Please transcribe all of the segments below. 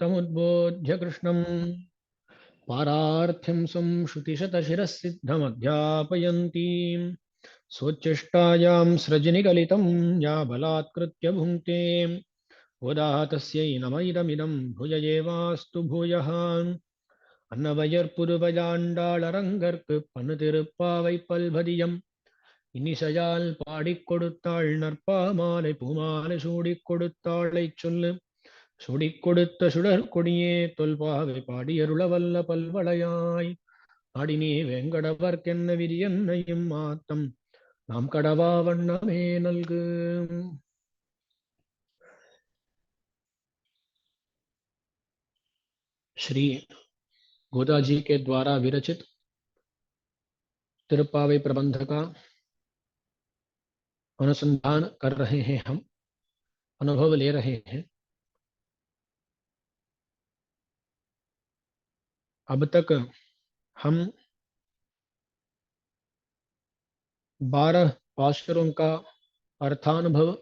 तमुद्बोध्य कृष्णम् पारार्थ्यं स्वं श्रुतिशतशिरःसिद्धमध्यापयन्तीं स्वोच्चिष्टायां सृजनिगलितं या बलात्कृत्य भुङ्क्ते गोदा तस्यै नम इदमिदं भुज एवास्तु भूयः அன்னவயற்புதுவையாண்டாளரங்கற்கு பன்னுதிருப்பாவை பல்பதியம் இனிசையால் பாடிக் கொடுத்தாள் நற்பாமாலை பூமாலை சூடிக் கொடுத்தாளைச் சொல்லு சூடிக் கொடுத்த சுடர் கொடியே தொல்பாவை பாடியருளவல்ல பல்வளையாய் ஆடினே வேங்கடவர்க்கென்ன விரியன்னையும் மாத்தம் நாம் கடவா வண்ணமே நல்கு. श्री गोदा जी के द्वारा विरचित तिरुप्पावई प्रबंध का अनुसंधान कर रहे हैं, हम अनुभव ले रहे हैं। अब तक हम 12 पाशुरों का अर्थानुभव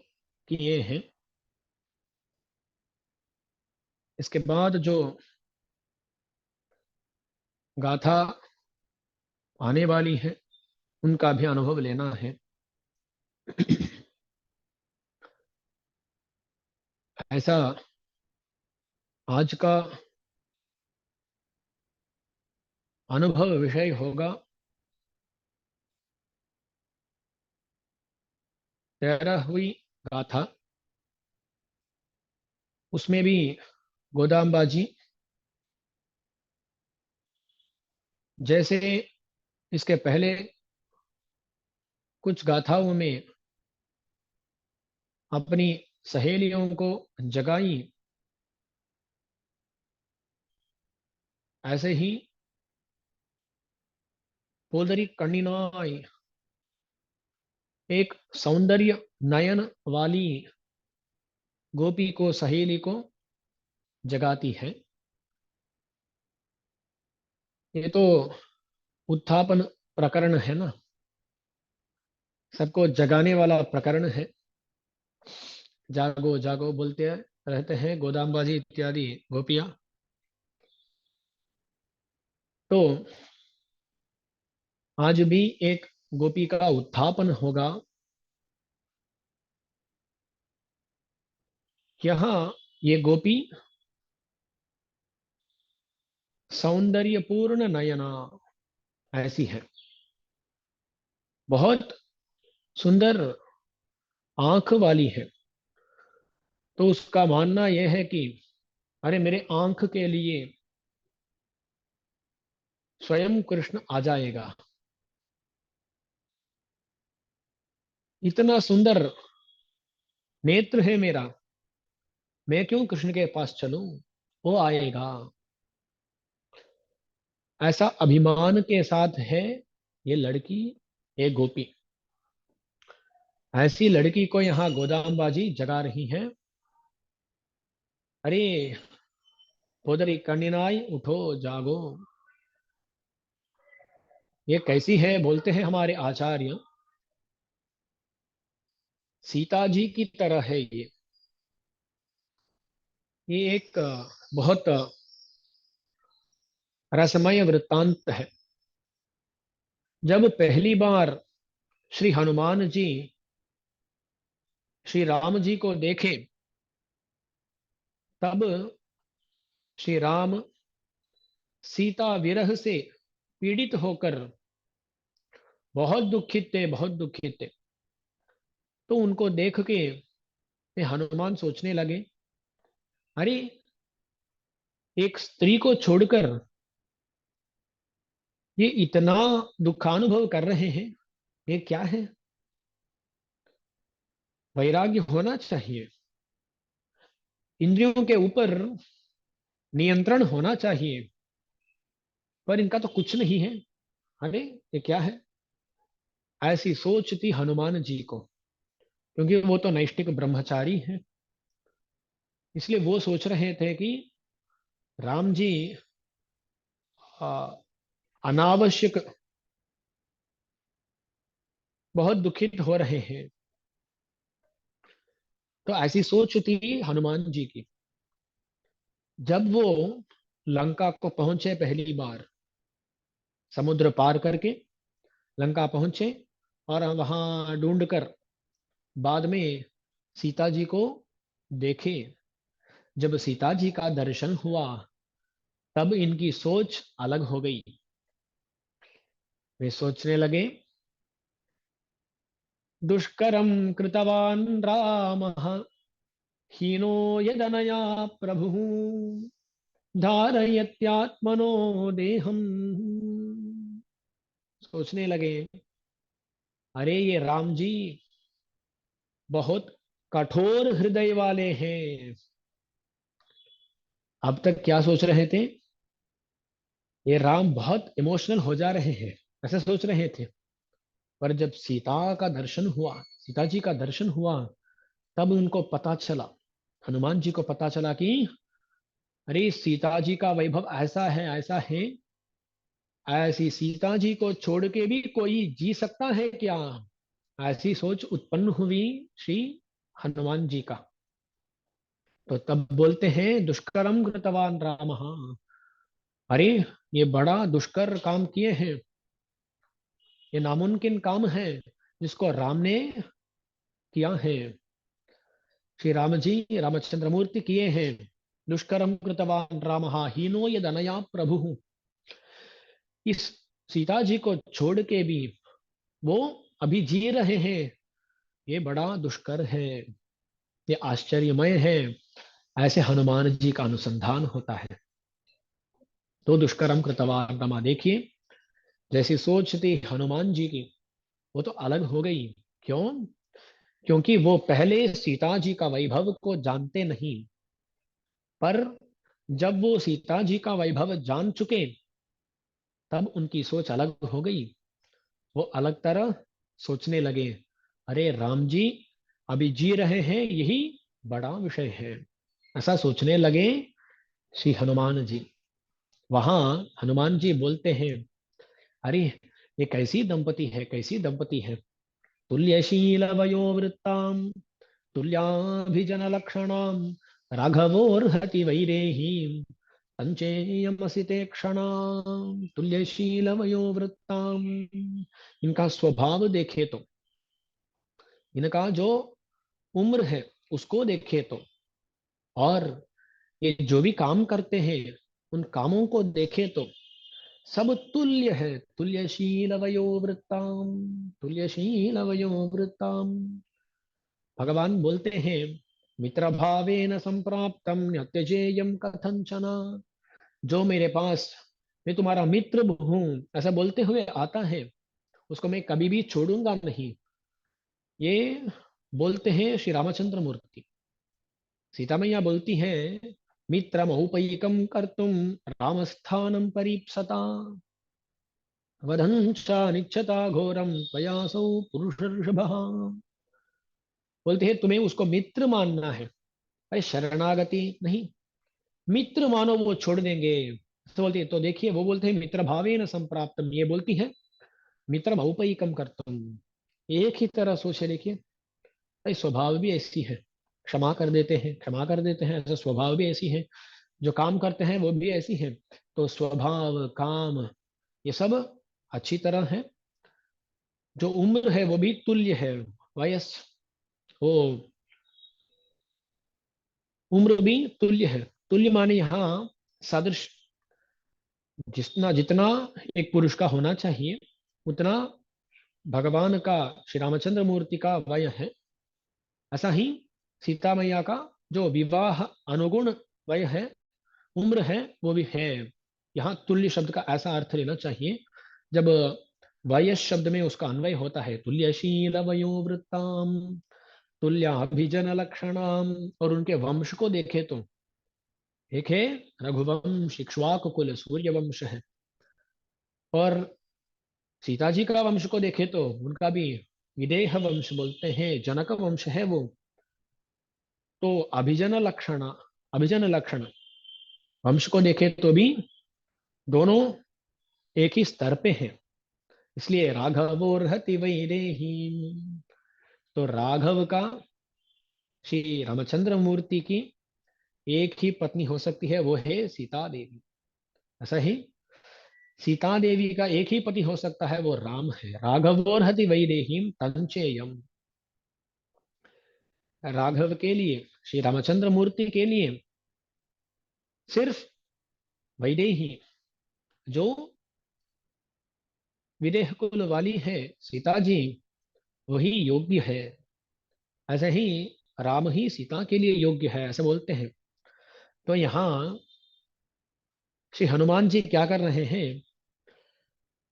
किए हैं। इसके बाद जो गाथा आने वाली है उनका भी अनुभव लेना है। ऐसा आज का अनुभव विषय होगा 13वीं गाथा। उसमें भी गोदाम्बा जी जैसे इसके पहले कुछ गाथाओं में अपनी सहेलियों को जगाई, ऐसे ही पोदरी कण्णिनाई एक सौंदर्य नयन वाली गोपी को, सहेली को जगाती है। ये तो उत्थापन प्रकरण है ना, सबको जगाने वाला प्रकरण है। जागो जागो बोलते रहते हैं गोदाम्बा जी इत्यादि गोपियां। तो आज भी एक गोपी का उत्थापन होगा। यहाँ ये गोपी सौंदर्यपूर्ण नयना ऐसी है, बहुत सुंदर आंख वाली है। तो उसका मानना यह है कि अरे मेरे आंख के लिए स्वयं कृष्ण आ जाएगा। इतना सुंदर नेत्र है मेरा, मैं क्यों कृष्ण के पास चलूं, वो आएगा। ऐसा अभिमान के साथ है ये लड़की, ये गोपी। ऐसी लड़की को यहाँ गोदाम्बाजी जगा रही हैं। अरे पोदरी कन्निनाई उठो जागो। ये कैसी है बोलते हैं हमारे आचार्य, सीता जी की तरह है ये एक बहुत रसमय वृत्तांत है। जब पहली बार श्री हनुमान जी श्री राम जी को देखे, तब श्री राम सीता विरह से पीड़ित होकर बहुत दुखित थे, बहुत दुखित थे। तो उनको देख के हनुमान सोचने लगे, अरे एक स्त्री को छोड़कर ये इतना दुखानुभव कर रहे हैं, ये क्या है। वैराग्य होना चाहिए, इंद्रियों के ऊपर नियंत्रण होना चाहिए, पर इनका तो कुछ नहीं है। अरे ये क्या है। ऐसी सोच थी हनुमान जी को, क्योंकि वो तो नैष्ठिक ब्रह्मचारी हैं। इसलिए वो सोच रहे थे कि राम जी आ, अनावश्यक बहुत दुखित हो रहे हैं। तो ऐसी सोच थी हनुमान जी की। जब वो लंका को पहुंचे पहली बार, समुद्र पार करके लंका पहुंचे और वहां ढूंढकर बाद में सीता जी को देखे, जब सीता जी का दर्शन हुआ तब इनकी सोच अलग हो गई। वे सोचने लगे, दुष्करम कृतवान रामः हीनो यदनया प्रभु धारयत्यात्मनो देहम। सोचने लगे, अरे ये राम जी बहुत कठोर हृदय वाले हैं। अब तक क्या सोच रहे थे, ये राम बहुत इमोशनल हो जा रहे हैं, ऐसे सोच रहे थे। पर जब सीता का दर्शन हुआ, सीता जी का दर्शन हुआ, तब उनको पता चला, हनुमान जी को पता चला कि अरे सीता जी का वैभव ऐसा है, ऐसा है, ऐसी सीता जी को छोड़ के भी कोई जी सकता है क्या। ऐसी सोच उत्पन्न हुई श्री हनुमान जी का। तो तब बोलते हैं, दुष्करम कृतवान राम। अरे ये बड़ा दुष्कर काम किए हैं, ये नामुमकिन काम है जिसको राम ने किया है। श्री राम जी रामचंद्र मूर्ति किए हैं। दुष्करम कृतवान राम हीनो यदनया प्रभु। इस सीता जी को छोड़ के भी वो अभी जी रहे हैं, ये बड़ा दुष्कर है, ये आश्चर्यमय है। ऐसे हनुमान जी का अनुसंधान होता है। तो दुष्कर्म कृतवान रमा, देखिए जैसी सोच थी हनुमान जी की, वो तो अलग हो गई। क्यों? क्योंकि वो पहले सीता जी का वैभव को जानते नहीं, पर जब वो सीता जी का वैभव जान चुके तब उनकी सोच अलग हो गई। वो अलग तरह सोचने लगे, अरे राम जी अभी जी रहे हैं, यही बड़ा विषय है। ऐसा सोचने लगे श्री हनुमान जी। वहां हनुमान जी बोलते हैं, अरे ये कैसी दंपति है, कैसी दंपति है। तुल्यशील वयोवृत्ताम तुल्याभिजन लक्षणाम राघवोर्हति वैरेहीम संचेयमसिते क्षणाम तुल्यशील वयोवृत्ताम। इनका स्वभाव देखे तो, इनका जो उम्र है उसको देखे तो, और ये जो भी काम करते हैं उन कामों को देखे तो सब तुल्य है। तुल्यशील वयोवृत्ताम, तुल्यशील वयोवृत्ताम। भगवान बोलते हैं, मित्र भावेन संप्राप्तम न त्यजेयम कथंचना। जो मेरे पास, मैं तुम्हारा मित्र हूं, ऐसा बोलते हुए आता है, उसको मैं कभी भी छोड़ूंगा नहीं। ये बोलते हैं श्री रामचंद्र मूर्ति। सीता मैया बोलती है, मित्र मऊपैकम कर्तुम रामस्थानम परीप्सता वधंसा निच्छता घोरम प्रयासौ पुरुषर्षभः। बोलते हैं तुम्हें उसको मित्र मानना है, अरे शरणागति नहीं, मित्र मानो वो छोड़ देंगे। तो बोलती है, तो देखिए वो बोलते हैं मित्र भावे न संप्राप्तम, ये बोलती है मित्र भावपैकम कर्तुम। एक ही तरह सोचे, देखिए भाई स्वभाव भी ऐसी है, क्षमा कर देते हैं, क्षमा कर देते हैं, ऐसा स्वभाव भी ऐसी है, जो काम करते हैं वो भी ऐसी है। तो स्वभाव काम ये सब अच्छी तरह है। जो उम्र है वो भी तुल्य है, वयस वो उम्र भी तुल्य है। तुल्य माने यहाँ सदृश, जितना जितना एक पुरुष का होना चाहिए उतना भगवान का, श्री रामचंद्र मूर्ति का वय है। ऐसा ही सीता मैया का जो विवाह अनुगुण वय है, उम्र है, वो भी है। यहाँ तुल्य शब्द का ऐसा अर्थ लेना चाहिए, जब वयस शब्द में उसका अन्वय होता है, तुल्यशील वयोवृत्ताम तुल्याभिजन लक्षणाम। और उनके वंश को देखे तो एक है रघुवंश, इक्ष्वाकु कुल सूर्य वंश है। और सीता जी का वंश को देखे तो उनका भी विदेह वंश बोलते हैं, जनक वंश है वो। तो अभिजन लक्षण, अभिजन लक्षण वंश को देखे तो भी दोनों एक ही स्तर पे हैं। इसलिए राघवोर्हति वैदेही। तो राघव का, श्री रामचंद्र मूर्ति की एक ही पत्नी हो सकती है, वो है सीता देवी। ऐसा ही सीता देवी का एक ही पति हो सकता है, वो राम है। राघवोर्हति वैदेहीम तंचेयम। राघव के लिए, श्री रामचंद्र मूर्ति के लिए सिर्फ वैदेही, जो विदेह कुल वाली है सीता जी, वही योग्य है। ऐसे ही राम ही सीता के लिए योग्य है, ऐसे बोलते हैं। तो यहाँ श्री हनुमान जी क्या कर रहे हैं,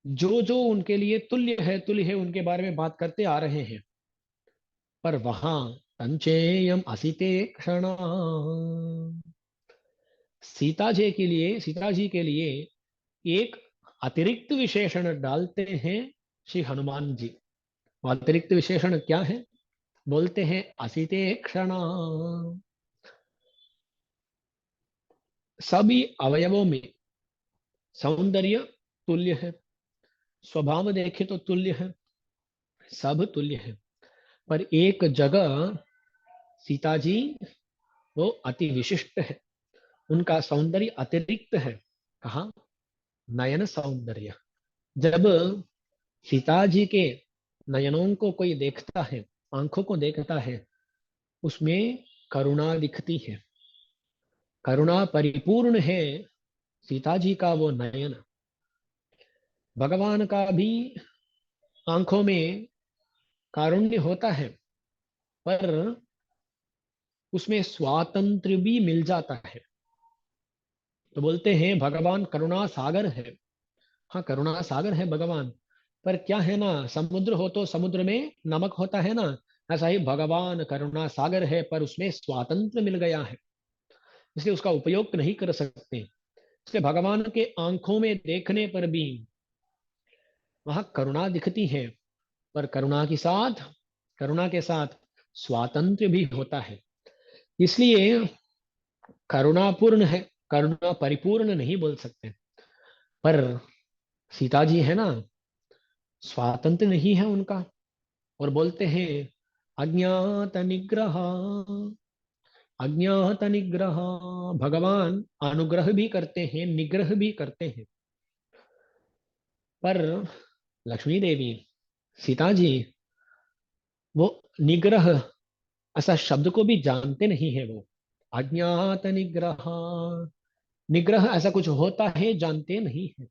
जो जो उनके लिए तुल्य है उनके बारे में बात करते आ रहे हैं। पर वहां तंचेयम असिते क्षण, सीता जी के लिए एक अतिरिक्त विशेषण डालते हैं श्री हनुमान जी। वो अतिरिक्त विशेषण क्या है? बोलते हैं असिते क्षण। सभी अवयवों में सौंदर्य तुल्य है, स्वभाव देखे तो तुल्य है, सब तुल्य है। पर एक जगह सीता जी वो अति विशिष्ट है, उनका सौंदर्य अतिरिक्त है। कहा? नयन सौंदर्य। जब सीता जी के नयनों को कोई देखता है, आंखों को देखता है, उसमें करुणा दिखती है, करुणा परिपूर्ण है सीता जी का वो नयन। भगवान का भी आंखों में कारुण्य होता है, पर उसमें स्वातंत्र्य भी मिल जाता है। तो बोलते हैं भगवान करुणा सागर है। हाँ, करुणा सागर है भगवान, पर क्या है ना, समुद्र हो तो समुद्र में नमक होता है ना, ऐसा ही भगवान करुणा सागर है, पर उसमें स्वातंत्र मिल गया है, इसलिए उसका उपयोग नहीं कर सकते। इसलिए भगवान के आंखों में देखने पर भी वहां करुणा दिखती है, पर करुणा के साथ स्वातंत्र्य भी होता है। इसलिए करुणापूर्ण है, करुणा परिपूर्ण नहीं बोल सकते। पर सीता जी है ना, स्वातंत्र्य नहीं है उनका। और बोलते हैं अज्ञात निग्रह, अज्ञात निग्रह। भगवान अनुग्रह भी करते हैं, निग्रह भी करते हैं। पर लक्ष्मी देवी, सीता जी, वो निग्रह ऐसा शब्द को भी जानते नहीं है। वो अज्ञात निग्रह, निग्रह ऐसा कुछ होता है जानते नहीं है।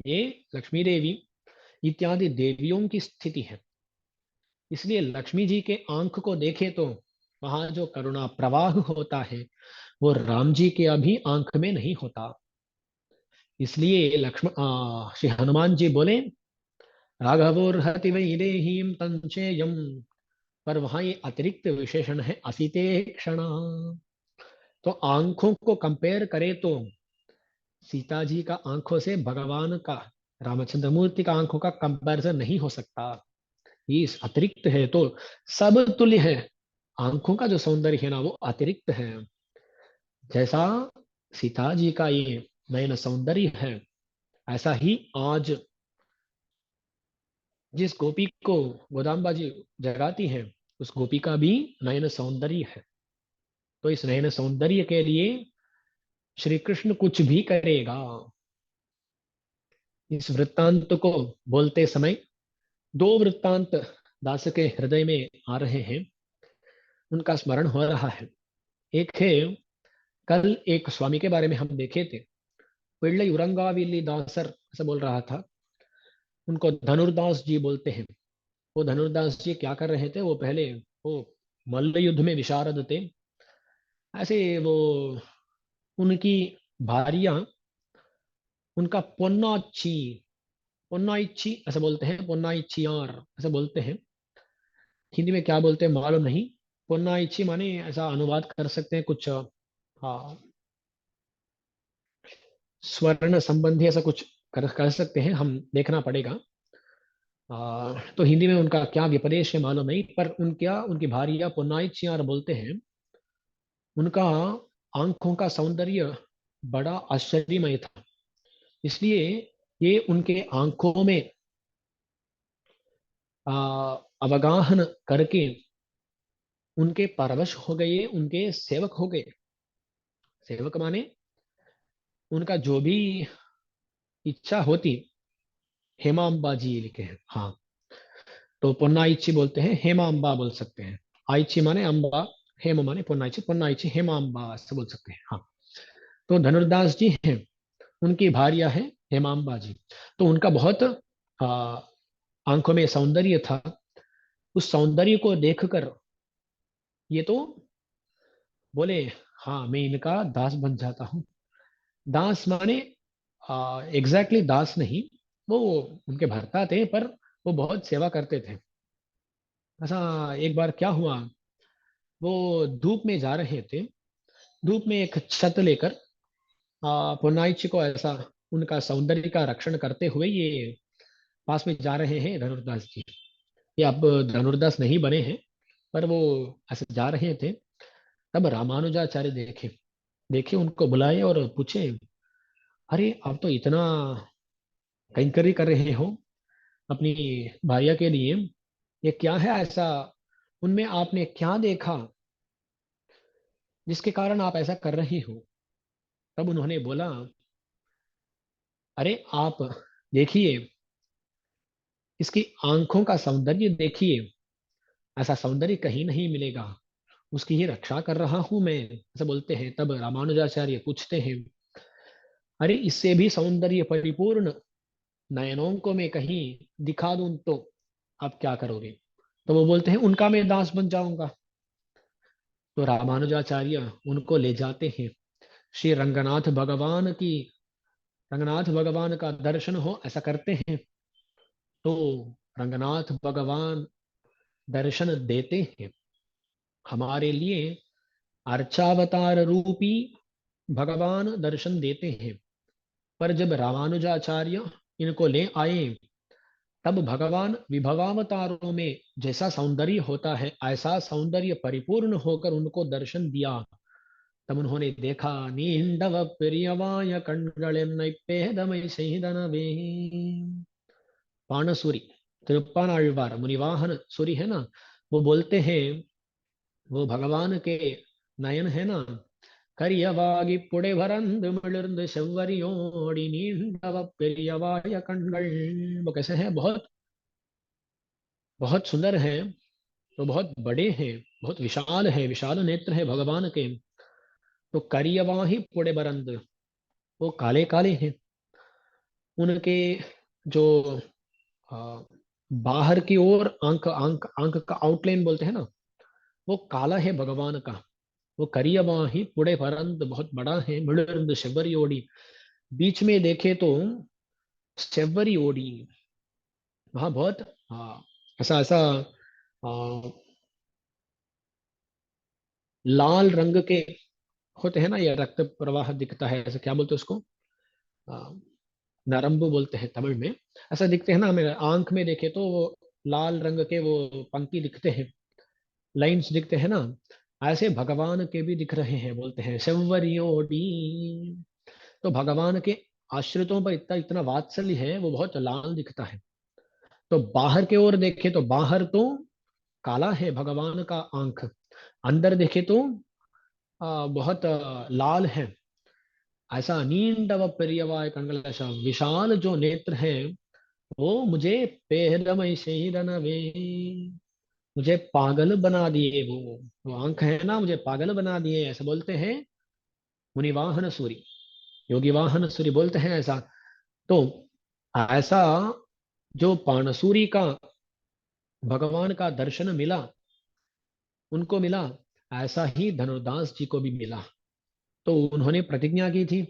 ये लक्ष्मी देवी इत्यादि देवियों की स्थिति है। इसलिए लक्ष्मी जी के आंख को देखे तो वहां जो करुणा प्रवाह होता है, वो राम जी के अभी आंख में नहीं होता। इसलिए श्री हनुमान जी बोले राघवोर्हति वैदेहीम तंचेयम। पर वहां ये अतिरिक्त विशेषण है असिते क्षण। तो आंखों को कंपेयर करें तो सीता जी का आंखों से भगवान का, रामचंद्र मूर्ति का आंखों का कंपैरिजन नहीं हो सकता। ये अतिरिक्त है तो सब तुल्य है। आंखों का जो सौंदर्य है ना, वो अतिरिक्त है। जैसा सीता जी का ये नयन सौंदर्य है, ऐसा ही आज जिस गोपी को गोदाम्बा जी जगाती है, उस गोपी का भी नयन सौंदर्य है। तो इस नयन सौंदर्य के लिए श्री कृष्ण कुछ भी करेगा। इस वृत्तांत को बोलते समय दो वृत्तांत दास के हृदय में आ रहे हैं, उनका स्मरण हो रहा है। एक है, कल एक स्वामी के बारे में हम देखे थे, पिल्लई उरंगाविली दासर ऐसा बोल रहा था। उनको धनुर्दास जी बोलते हैं। वो धनुर्दास जी क्या कर रहे थे, वो पहले वो मल्ल युद्ध में विशारद थे। ऐसे वो उनकी भारियां, उनका पोन्नाइची ऐसे बोलते हैं, पोन्नाइचियार ऐसे बोलते हैं। हिंदी में क्या बोलते हैं मालूम नहीं। पोन्नाइची माने ऐसा अनुवाद कर सकते हैं कुछ, हाँ, स्वर्ण संबंधी ऐसा कुछ कर सकते हैं, हम देखना पड़ेगा। तो हिंदी में उनका क्या विपदेश है मालूम नहीं, पर उनकी भारिया पोन्नाइचियार बोलते हैं। उनका आंखों का सौंदर्य बड़ा आश्चर्यमय था। इसलिए ये उनके आंखों में आ, अवगाहन करके उनके परवश हो गए, उनके सेवक हो गए। सेवक माने उनका जो भी इच्छा होती। हेमाम्बा जी लिखे हैं, हाँ। तो पोन्नाइची बोलते हैं, हेमाम्बा बोल सकते हैं। आइची माने अम्बा, हेम माने पोन्नाइची, पोन्नाइची हेमाम्बा से बोल सकते हैं, हाँ। तो धनुर्दास जी हैं, उनकी भार्या है हेमाम्बा जी। तो उनका बहुत आ, आंखों में सौंदर्य था। उस सौंदर्य को देखकर ये तो बोले, हाँ मैं इनका दास बन जाता हूँ। दास माने एग्जैक्टली दास नहीं, वो उनके भर्ता थे, पर वो बहुत सेवा करते थे। ऐसा एक बार क्या हुआ, वो धूप में जा रहे थे। धूप में एक छत लेकर पुनाइच को ऐसा उनका सौंदर्य का रक्षण करते हुए ये पास में जा रहे हैं धनुर्दास जी। ये अब धनुर्दास नहीं बने हैं, पर वो ऐसे जा रहे थे। तब रामानुजाचार्य देखे, देखे उनको बुलाए और पूछे, अरे आप तो इतना कैंकरी कर रहे हो अपनी भार्या के लिए, ये क्या है ऐसा, उनमें आपने क्या देखा जिसके कारण आप ऐसा कर रही हो। तब उन्होंने बोला, अरे आप देखिए, इसकी आंखों का सौंदर्य देखिए, ऐसा सौंदर्य कहीं नहीं मिलेगा, उसकी ही रक्षा कर रहा हूं मैं, ऐसा बोलते हैं। तब रामानुजाचार्य पूछते हैं, अरे इससे भी सौंदर्य परिपूर्ण नयनों को मैं कहीं दिखा दूं तो आप क्या करोगे। तो वो बोलते हैं, उनका मैं दास बन जाऊंगा। तो रामानुजाचार्य उनको ले जाते हैं श्री रंगनाथ भगवान की, रंगनाथ भगवान का दर्शन हो ऐसा करते हैं। तो रंगनाथ भगवान दर्शन देते हैं हमारे लिए, अर्चावतार रूपी भगवान दर्शन देते हैं। पर जब रामानुजाचार्य इनको ले आए, तब भगवान विभवावतारों में जैसा सौंदर्य होता है, ऐसा सौंदर्य परिपूर्ण होकर उनको दर्शन दिया। तब उन्होंने देखा, नींडव प्रियवाय कण्गಳೆನ್ನೈಪ್ಪೇದಮೈ सहिदनवे। पाणसूरी, तिरुप्पानाழ்वार मुनिवाहन सूरी है ना, वो बोलते हैं, वो भगवान के नयन है ना, करियवागी पुड़े भरंद मिलिर्द செவ்வரியோடி நீண்டவ பெரியவாய கண்கள், वो कैसे हैं, बहुत बहुत सुंदर है, तो बहुत बड़े हैं, बहुत विशाल है, विशाल नेत्र है भगवान के। तो करियवाही पुड़े बरंद, वो काले काले हैं। उनके जो आ, बाहर की ओर आंख आंख आंख का आउटलाइन बोलते हैं ना, वो काला है भगवान का। वो करियवाही पुड़े बरंद, बहुत बड़ा है, मिलिर्द செவ்வரியோடி, बीच में देखे तो सेवरी ओडी, वहां बहुत ऐसा ऐसा आ, लाल रंग के होते हैं ना, ये रक्त प्रवाह दिखता है, ऐसा क्या बोलते हैं उसको, आ, नरम्बु बोलते हैं तमिल में। ऐसा दिखते हैं ना, हमें आंख में देखे तो वो लाल रंग के वो पंक्ति दिखते हैं, लाइंस दिखते हैं ना, ऐसे भगवान के भी दिख रहे हैं, बोलते हैं सेवरियोडी। तो भगवान के आश्रितों पर इतना इतना वात्सल्य है, वो बहुत लाल दिखता है। तो बाहर के ओर देखे तो बाहर तो काला है भगवान का आंख, अंदर देखे तो बहुत लाल है। ऐसा नींडव पेरियवाय कंगल, ऐसा विशाल जो नेत्र है, वो मुझे पेहलमय शहीदन वे, मुझे पागल बना दिए। वो आंख है ना, मुझे पागल बना दिए, ऐसा बोलते हैं मुनिवाहन सूरी, योगी वाहन सूरी बोलते हैं ऐसा। तो ऐसा जो पानसूरी का भगवान का दर्शन मिला, उनको मिला, ऐसा ही धनुर्दास जी को भी मिला। तो उन्होंने प्रतिज्ञा की थी,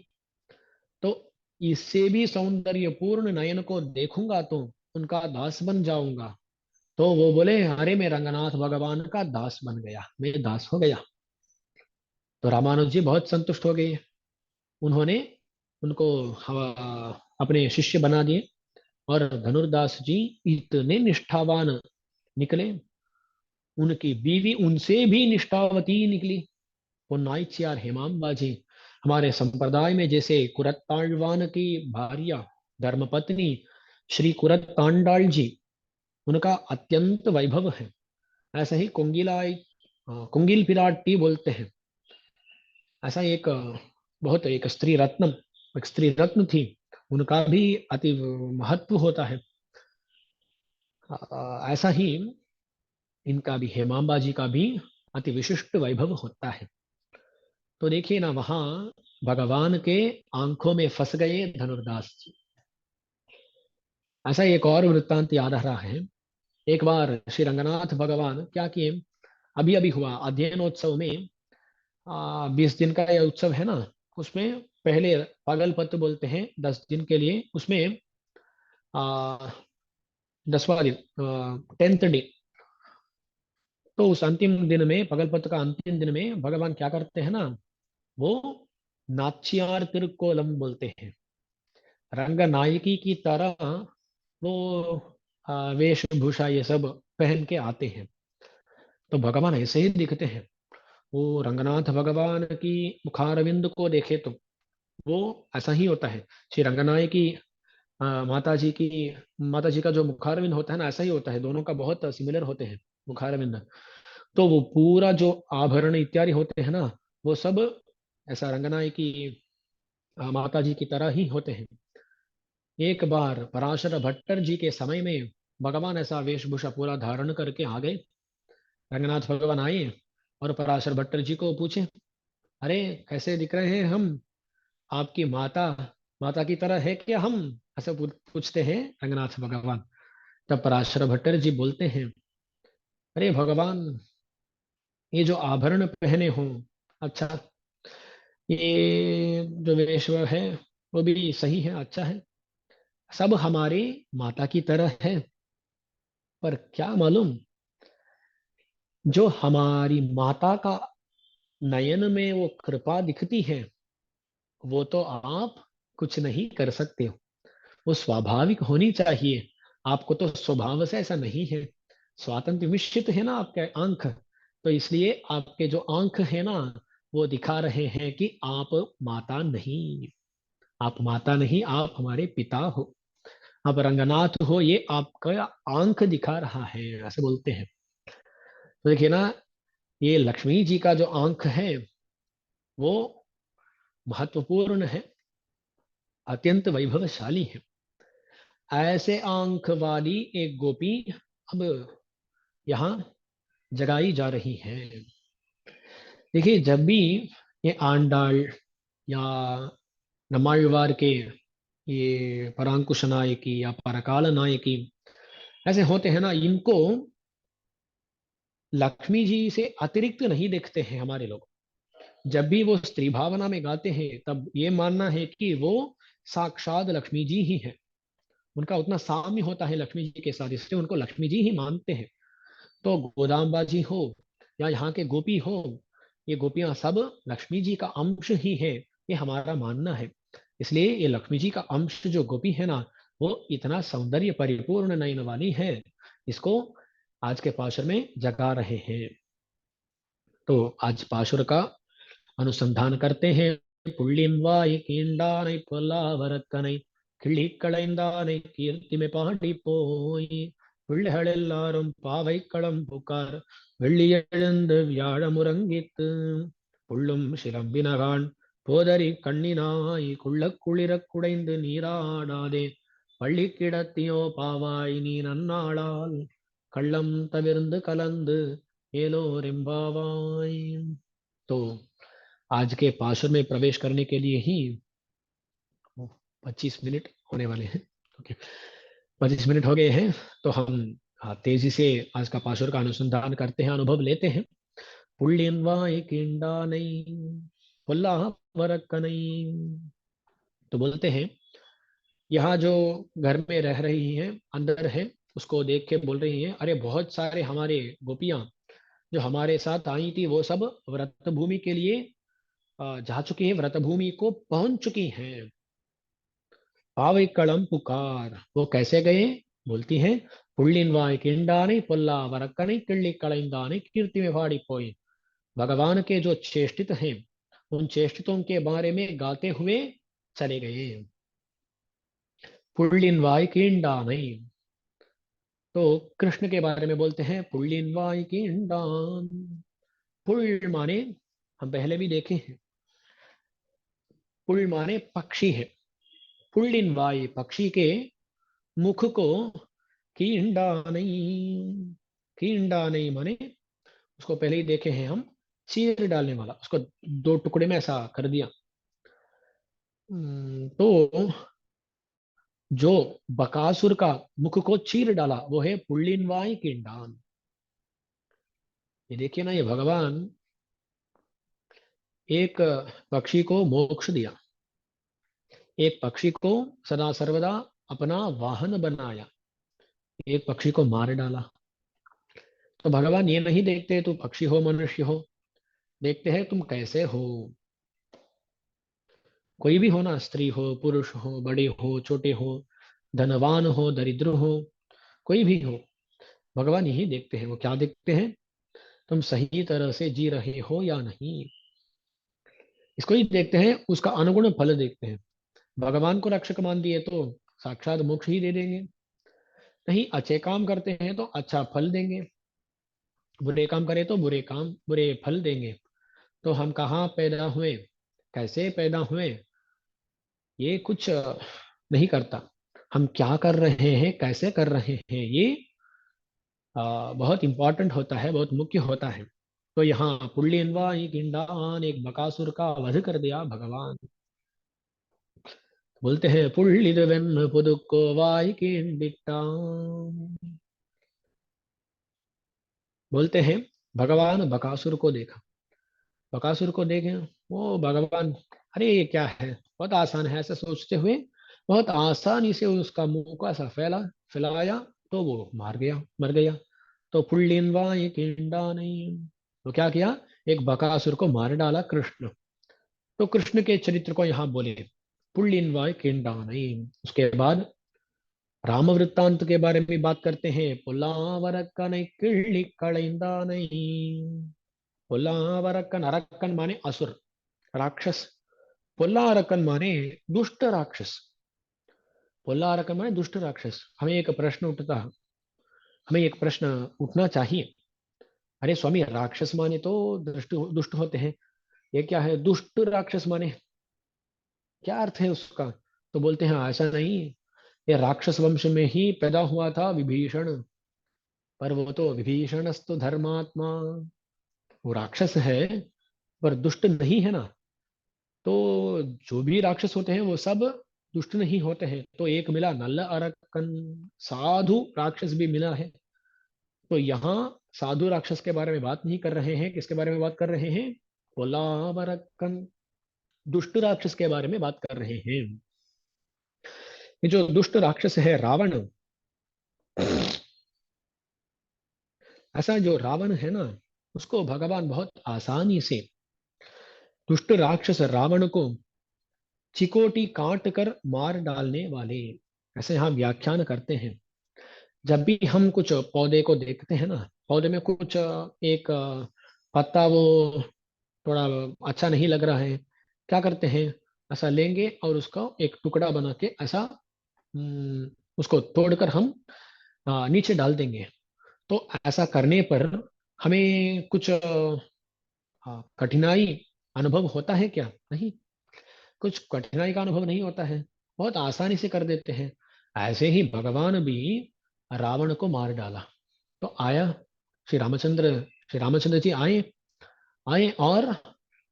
तो इससे भी सौंदर्यपूर्ण नयन को देखूंगा तो उनका दास बन जाऊंगा। तो वो बोले, अरे मैं रंगनाथ भगवान का दास बन गया, मैं दास हो गया। तो रामानुज जी बहुत संतुष्ट हो गए। उन्होंने उनको अपने शिष्य बना दिए। और धनुर्दास जी इतने निष्ठावान निकले, उनकी बीवी उनसे भी निष्ठावती निकली, वो नाइचियार हेमाम्बा जी। हमारे संप्रदाय में जैसे कुरत्तांडवान की भार्या धर्मपत्नी श्री कुरत्तांडाल जी, उनका अत्यंत वैभव है, ऐसे ही कोंगिलाई कुंगिल पिराटी बोलते हैं। ऐसा एक बहुत एक स्त्री रत्न, एक स्त्री रत्न थी, उनका भी अति महत्व होता है। ऐसा ही इनका भी, हेमांबा जी का भी अति विशिष्ट वैभव होता है। तो देखिए ना, वहां भगवान के आंखों में फंस गए धनुर्दास जी। ऐसा एक और वृत्तांत याद आ रहा है। एक बार श्री रंगनाथ भगवान क्या किए, अभी अभी हुआ अध्ययनोत्सव में, 20 दिन का यह उत्सव है ना, उसमें पहले पागलपत्र बोलते हैं 10 दिन के लिए, उसमें आ, 10वां दिन, 10th डे। तो उस अंतिम दिन में, पगलपत्र का अंतिम दिन में भगवान क्या करते हैं ना, वो नाच्यार तिरुकोलम बोलते हैं, रंग नायकी की तरह वो वेशभूषा ये सब पहन के आते हैं। तो भगवान ऐसे ही दिखते हैं। वो रंगनाथ भगवान की मुखारविंद को देखे तो वो ऐसा ही होता है। श्री रंगनाय की माता जी का जो मुखारविंद होता है ना, ऐसा ही होता है, दोनों का बहुत सिमिलर होते हैं मुखारविंद। तो वो पूरा जो आभरण इत्यादि होते हैं ना, वो सब ऐसा रंगनाय की माता जी की तरह ही होते हैं। एक बार पराशर भट्टर जी के समय में भगवान ऐसा वेशभूषा पूरा धारण करके आ गए। रंगनाथ भगवान आए और पराशर भट्टर जी को पूछे, अरे कैसे दिख रहे हैं हम, आपकी माता माता की तरह है क्या हम, ऐसे पूछते हैं रंगनाथ भगवान। तब पराशर भट्टर जी बोलते हैं, अरे भगवान, ये जो आभरण पहने हो, अच्छा, ये जो वेश है वो भी सही है, अच्छा है, सब हमारे माता की तरह है। पर क्या मालूम, जो हमारी माता का नयन में वो कृपा दिखती है, वो तो आप कुछ नहीं कर सकते हो। वो स्वाभाविक होनी चाहिए, आपको तो स्वभाव से ऐसा नहीं है। स्वातंत्र मिश्रित है ना आपके आंख, तो इसलिए आपके जो आंख है ना, वो दिखा रहे हैं कि आप माता नहीं, आप माता नहीं, आप हमारे पिता हो, आप रंगनाथ हो, ये आपका आंख दिखा रहा है, ऐसे बोलते हैं। तो देखिए ना, ये लक्ष्मी जी का जो आंख है वो महत्वपूर्ण है, अत्यंत वैभवशाली है। ऐसे आंख वाली एक गोपी अब यहाँ जगाई जा रही है। देखिए, जब भी ये आंडाल या नमालवार के ये परांकुश नायकी या परकाल नायकी ऐसे होते हैं ना, इनको लक्ष्मी जी से अतिरिक्त नहीं देखते हैं हमारे लोग। जब भी वो स्त्री भावना में गाते हैं, तब ये मानना है कि वो साक्षात लक्ष्मी जी ही है। उनका उतना साम्य होता है लक्ष्मी जी के साथ, इसलिए उनको लक्ष्मी जी ही मानते हैं। तो गोदाम्बा जी हो या यहाँ के गोपी हो, ये गोपियां सब लक्ष्मी जी का अंश ही है, ये हमारा मानना है। इसलिए ये लक्ष्मी जी का अंश जो गोपी है ना, वो इतना सौंदर्य परिपूर्ण नयन वाली है, इसको आज के पाशुर में जगा रहे हैं। तो आज पाशुर का अनुसंधान करते हैं। புள்ளின் வாய் கீண்டானை பொல்லாவரக்கனை கிள்ளி களைந்தானை கீர்த்திமை பாடி போய் பிள்ளைகள் எல்லாரும் பாவை களம் புக்கார் வெள்ளி எழுந்து வியாழமுறங்கித்து புள்ளும் சிலம்பினகான் போதரி கண்ணினாய் குள்ள குளிர குடைந்து நீராடாதே பள்ளி கிடத்தியோ பாவாய் நீ நன்னாளால் கள்ளம் தவிர்ந்து கலந்து ஏலோ ரெம்பாவாய்। तो आज के पाशर में प्रवेश करने के लिए ही 25 मिनट होने वाले हैं। ओके, 25 मिनट हो गए हैं। तो हम तेजी से आज का पाशुर का अनुसंधान करते हैं, अनुभव लेते हैं। पुल्लियनवाय किंडानई पुल्ला वरकनई। तो बोलते हैं, यहाँ जो घर में रह रही हैं, अंदर है, उसको देख के बोल रही हैं, अरे बहुत सारे हमारे गोपियां जो हमारे साथ आई थी, वो सब व्रत भूमि के लिए जा चुकी हैं, व्रत भूमि को पहुंच चुकी हैं। पावई कड़म पुकार, वो कैसे गए, बोलती हैं, पुल्लिनवाय किंडाने पुल्ला वरकने किल्ली कड़ाइंदाने कीर्ति में फाड़ी पोई। भगवान के जो चेष्टित हैं, उन चेष्टितों के बारे में गाते हुए चले गए। पुल्लिनवाय किंडाने, तो कृष्ण के बारे में बोलते हैं, पुल्लिनवाय किंडान, पुल माने, हम पहले भी देखे हैं, पुल माने पक्षी है। पुल्लिन वाय, पक्षी के मुख को कींडा नहीं। कींडा नहीं माने, उसको पहले ही देखे हैं हम, चीर डालने वाला, उसको दो टुकड़े में ऐसा कर दिया। तो जो बकासुर का मुख को चीर डाला वो है पुल्लिन वाय कींडान। ये देखिए ना, ये भगवान एक पक्षी को मोक्ष दिया, एक पक्षी को सदा सर्वदा अपना वाहन बनाया, एक पक्षी को मार डाला। तो भगवान ये नहीं देखते तुम पक्षी हो मनुष्य हो, देखते हैं तुम कैसे हो। कोई भी हो ना, स्त्री हो पुरुष हो, बड़े हो छोटे हो, धनवान हो दरिद्र हो, कोई भी हो, भगवान यही देखते हैं। वो क्या देखते हैं, तुम सही तरह से जी रहे हो या नहीं, इसको ही देखते हैं। उसका अनुगुण फल देखते हैं। भगवान को रक्षक मान दिए तो साक्षात मोक्ष ही दे देंगे, नहीं अच्छे काम करते हैं तो अच्छा फल देंगे, बुरे काम करें तो बुरे काम बुरे फल देंगे। तो हम कहाँ पैदा हुए, कैसे पैदा हुए, ये कुछ नहीं करता। हम क्या कर रहे हैं, कैसे कर रहे हैं, ये बहुत इंपॉर्टेंट होता है, बहुत मुख्य होता है। तो यहाँ पुल्लियनवा एक इंडान, एक बकासुर का वध कर दिया भगवान। बोलते हैं पुल्लिदवेन पुदुको वाई किंडिटान। बोलते हैं भगवान बकासुर को देखा, बकासुर को देखे, वो भगवान, अरे ये क्या है, बहुत आसान है, ऐसा सोचते हुए बहुत आसानी से उसका मुंह को ऐसा फैलाया, तो वो मार गया, मर गया। तो पुल्लिनवा ये किंडा नहीं, तो क्या किया, एक बकासुर को मार डाला कृष्ण। तो कृष्ण के चरित्र को यहाँ बोले पुल्लिनवा ये किंडा नहीं। उसके बाद राम वृत्तांत के बारे में बात करते हैं, पुलावरकन किल्ली कళిందా नहीं। पुलावरकन, अरकन माने असुर, राक्षस। पुल्लारकन माने दुष्ट राक्षस। पुल्लारकन माने दुष्ट राक्षस। हमें एक प्रश्न उठना चाहिए, अरे स्वामी राक्षस माने तो दुष्ट दुष्ट होते हैं, ये क्या है दुष्ट राक्षस माने, क्या अर्थ है उसका। तो बोलते हैं ऐसा नहीं, ये राक्षस वंश में ही पैदा हुआ था विभीषण, पर वो तो विभीषणस्तु धर्मात्मा, वो राक्षस है पर दुष्ट नहीं है ना। तो जो भी राक्षस होते हैं वो सब दुष्ट नहीं होते हैं। तो एक मिला नल्ल अरक्कन, साधु राक्षस भी मिला है। तो यहाँ साधु राक्षस के बारे में बात नहीं कर रहे हैं, किसके बारे में बात कर रहे हैं, कोलावरक्कन, दुष्ट राक्षस के बारे में बात कर रहे हैं। ये जो दुष्ट राक्षस है रावण, ऐसा जो रावण है ना, उसको भगवान बहुत आसानी से, दुष्ट राक्षस रावण को चिकोटी काट कर मार डालने वाले, ऐसे यहाँ व्याख्यान करते हैं। जब भी हम कुछ पौधे को देखते हैं ना, पौधे में कुछ एक पत्ता वो थोड़ा अच्छा नहीं लग रहा है, क्या करते हैं, ऐसा लेंगे और उसका एक टुकड़ा बना के ऐसा उसको तोड़कर हम नीचे डाल देंगे। तो ऐसा करने पर हमें कुछ कठिनाई अनुभव होता है क्या, नहीं, कुछ कठिनाई का अनुभव नहीं होता है, बहुत आसानी से कर देते हैं। ऐसे ही भगवान भी रावण को मार डाला। तो आया श्री रामचंद्र, श्री रामचंद्र जी आए, आए और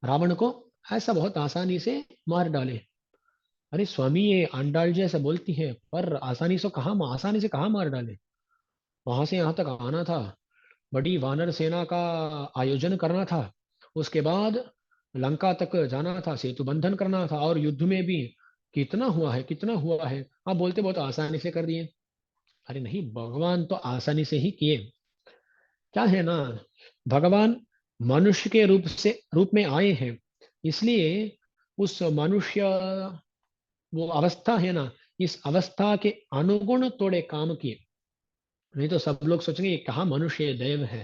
रावण को ऐसा बहुत आसानी से मार डाले। अरे स्वामी ये आंडाल जी ऐसा बोलती है, पर आसानी से कहाँ मार डाले, वहां से यहाँ तक आना था, बड़ी वानर सेना का आयोजन करना था, उसके बाद लंका तक जाना था, सेतु बंधन करना था, और युद्ध में भी कितना हुआ है, कितना हुआ है, आप बोलते बहुत आसानी से कर दिए। अरे नहीं, भगवान तो आसानी से ही किए। क्या है ना, भगवान मनुष्य के रूप में आए हैं, इसलिए उस मनुष्य, वो अवस्था है ना, इस अवस्था के अनुगुण थोड़े काम किए। नहीं तो सब लोग सोचेंगे ये कहाँ मनुष्य है, देव है,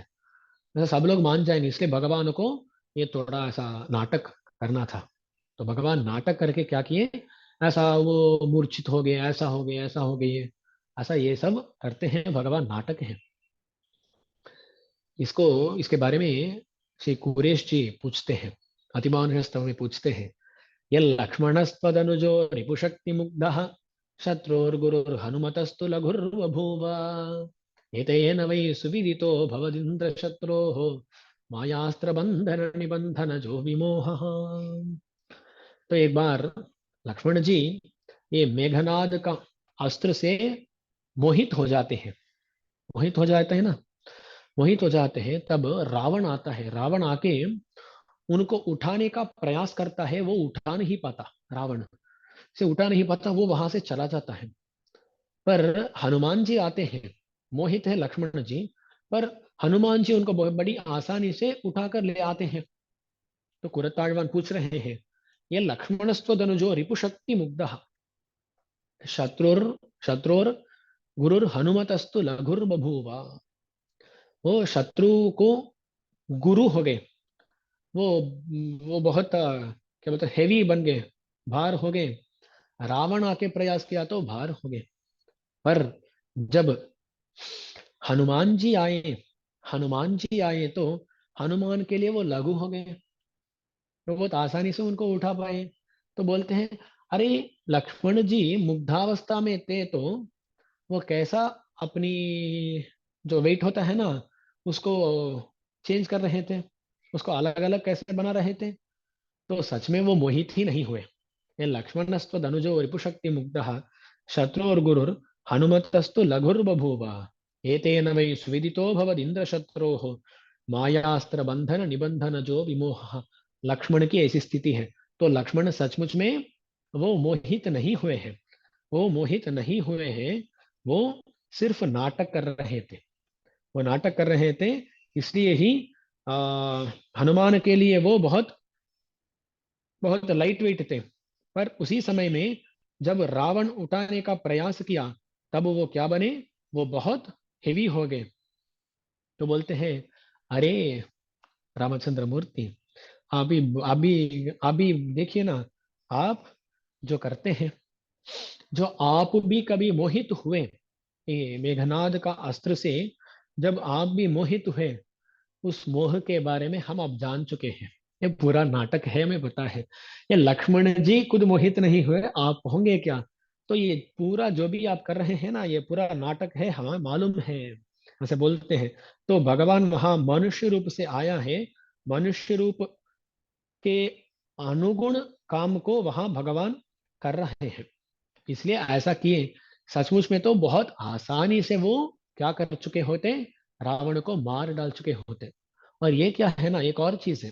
ऐसा सब लोग मान जाएंगे। इसलिए भगवान को ये थोड़ा ऐसा नाटक करना था। तो भगवान नाटक करके क्या किए, ऐसा वो मूर्छित हो गए, ऐसा हो गए, ऐसा हो गए, ऐसा ये सब करते हैं, भगवान नाटक है। इसको, इसके बारे में श्री कुरेश जी पूछते हैं, अतिमान स्तव में पूछते हैं, ये लक्ष्मणस्त्वदनुजो रिपुशक्ति मुग्ध शत्रुर्गुरुर्हनुमतस्तु लघुर्बभूव एतेन वै सुविदितो भवदिन्द्र शत्रोः मायास्त्र बंधन निबंधन जो विमोह। तो एक बार लक्ष्मण जी ये मेघनाद का अस्त्र से मोहित हो जाते हैं, मोहित हो जाते हैं ना, मोहित हो जाते हैं। तब रावण आता है, रावण आके उनको उठाने का प्रयास करता है, वो उठा नहीं पाता, रावण से उठा नहीं पाता, वो वहां से चला जाता है। पर हनुमान जी आते हैं, मोहित है लक्ष्मण जी, पर हनुमान जी उनको बहुत बड़ी आसानी से उठाकर ले आते हैं। तो कुरताड़वान पूछ रहे हैं, ये लक्ष्मणस्व धनुजो रिपुशक्ति मुग्ध शत्रुर शत्रुर गुरुर हनुमतस्तु लघुर बभूवा। वो शत्रु को गुरु हो गए, वो वो बहुत क्या बोलते हेवी बन गए, भार हो गए। रावण आके प्रयास किया तो भार हो गए। पर जब हनुमान जी आए, हनुमान जी आए तो हनुमान के लिए वो लघु हो गए, तो बहुत आसानी से उनको उठा पाए। तो बोलते हैं, अरे लक्ष्मण जी मुग्धावस्था में थे तो वो कैसा अपनी जो वेट होता है ना उसको चेंज कर रहे थे, उसको अलग अलग कैसे बना रहे थे। तो सच में वो मोहित ही नहीं हुए। ये लक्ष्मणस्तु धनुजो रिपुशक्ति मुग्धः शत्रु और गुरुर हनुमतस्तु लघुर्बभूव एतेन वै सुविदितो भवदिन्द्र शत्रोः मायास्त्र बंधन निबंधन जो विमोह। लक्ष्मण की ऐसी स्थिति है। तो लक्ष्मण सचमुच में वो मोहित नहीं हुए हैं, वो मोहित नहीं हुए हैं, वो सिर्फ नाटक कर रहे थे, वो नाटक कर रहे थे। इसलिए ही आ, हनुमान के लिए वो बहुत बहुत लाइट वेट थे। पर उसी समय में जब रावण उठाने का प्रयास किया तब वो क्या बने, वो बहुत हेवी हो गए। तो बोलते हैं, अरे रामचंद्र मूर्ति, अभी देखिए ना, आप जो करते हैं, जो आप भी कभी मोहित हुए ये मेघनाद का अस्त्र से, जब आप भी मोहित हुए, उस मोह के बारे में हम अब जान चुके हैं। ये पूरा नाटक है, हमें पता है। ये लक्ष्मण जी खुद मोहित नहीं हुए, आप होंगे क्या। तो ये पूरा जो भी आप कर रहे हैं ना, ये पूरा नाटक है, हमें मालूम है, ऐसे बोलते हैं। तो भगवान वहां मनुष्य रूप से आया है, मनुष्य रूप के अनुगुण काम को वहां भगवान कर रहे हैं, इसलिए ऐसा किए। सचमुच में तो बहुत आसानी से वो क्या कर चुके होते, रावण को मार डाल चुके होते। और ये क्या है ना, एक और चीज है,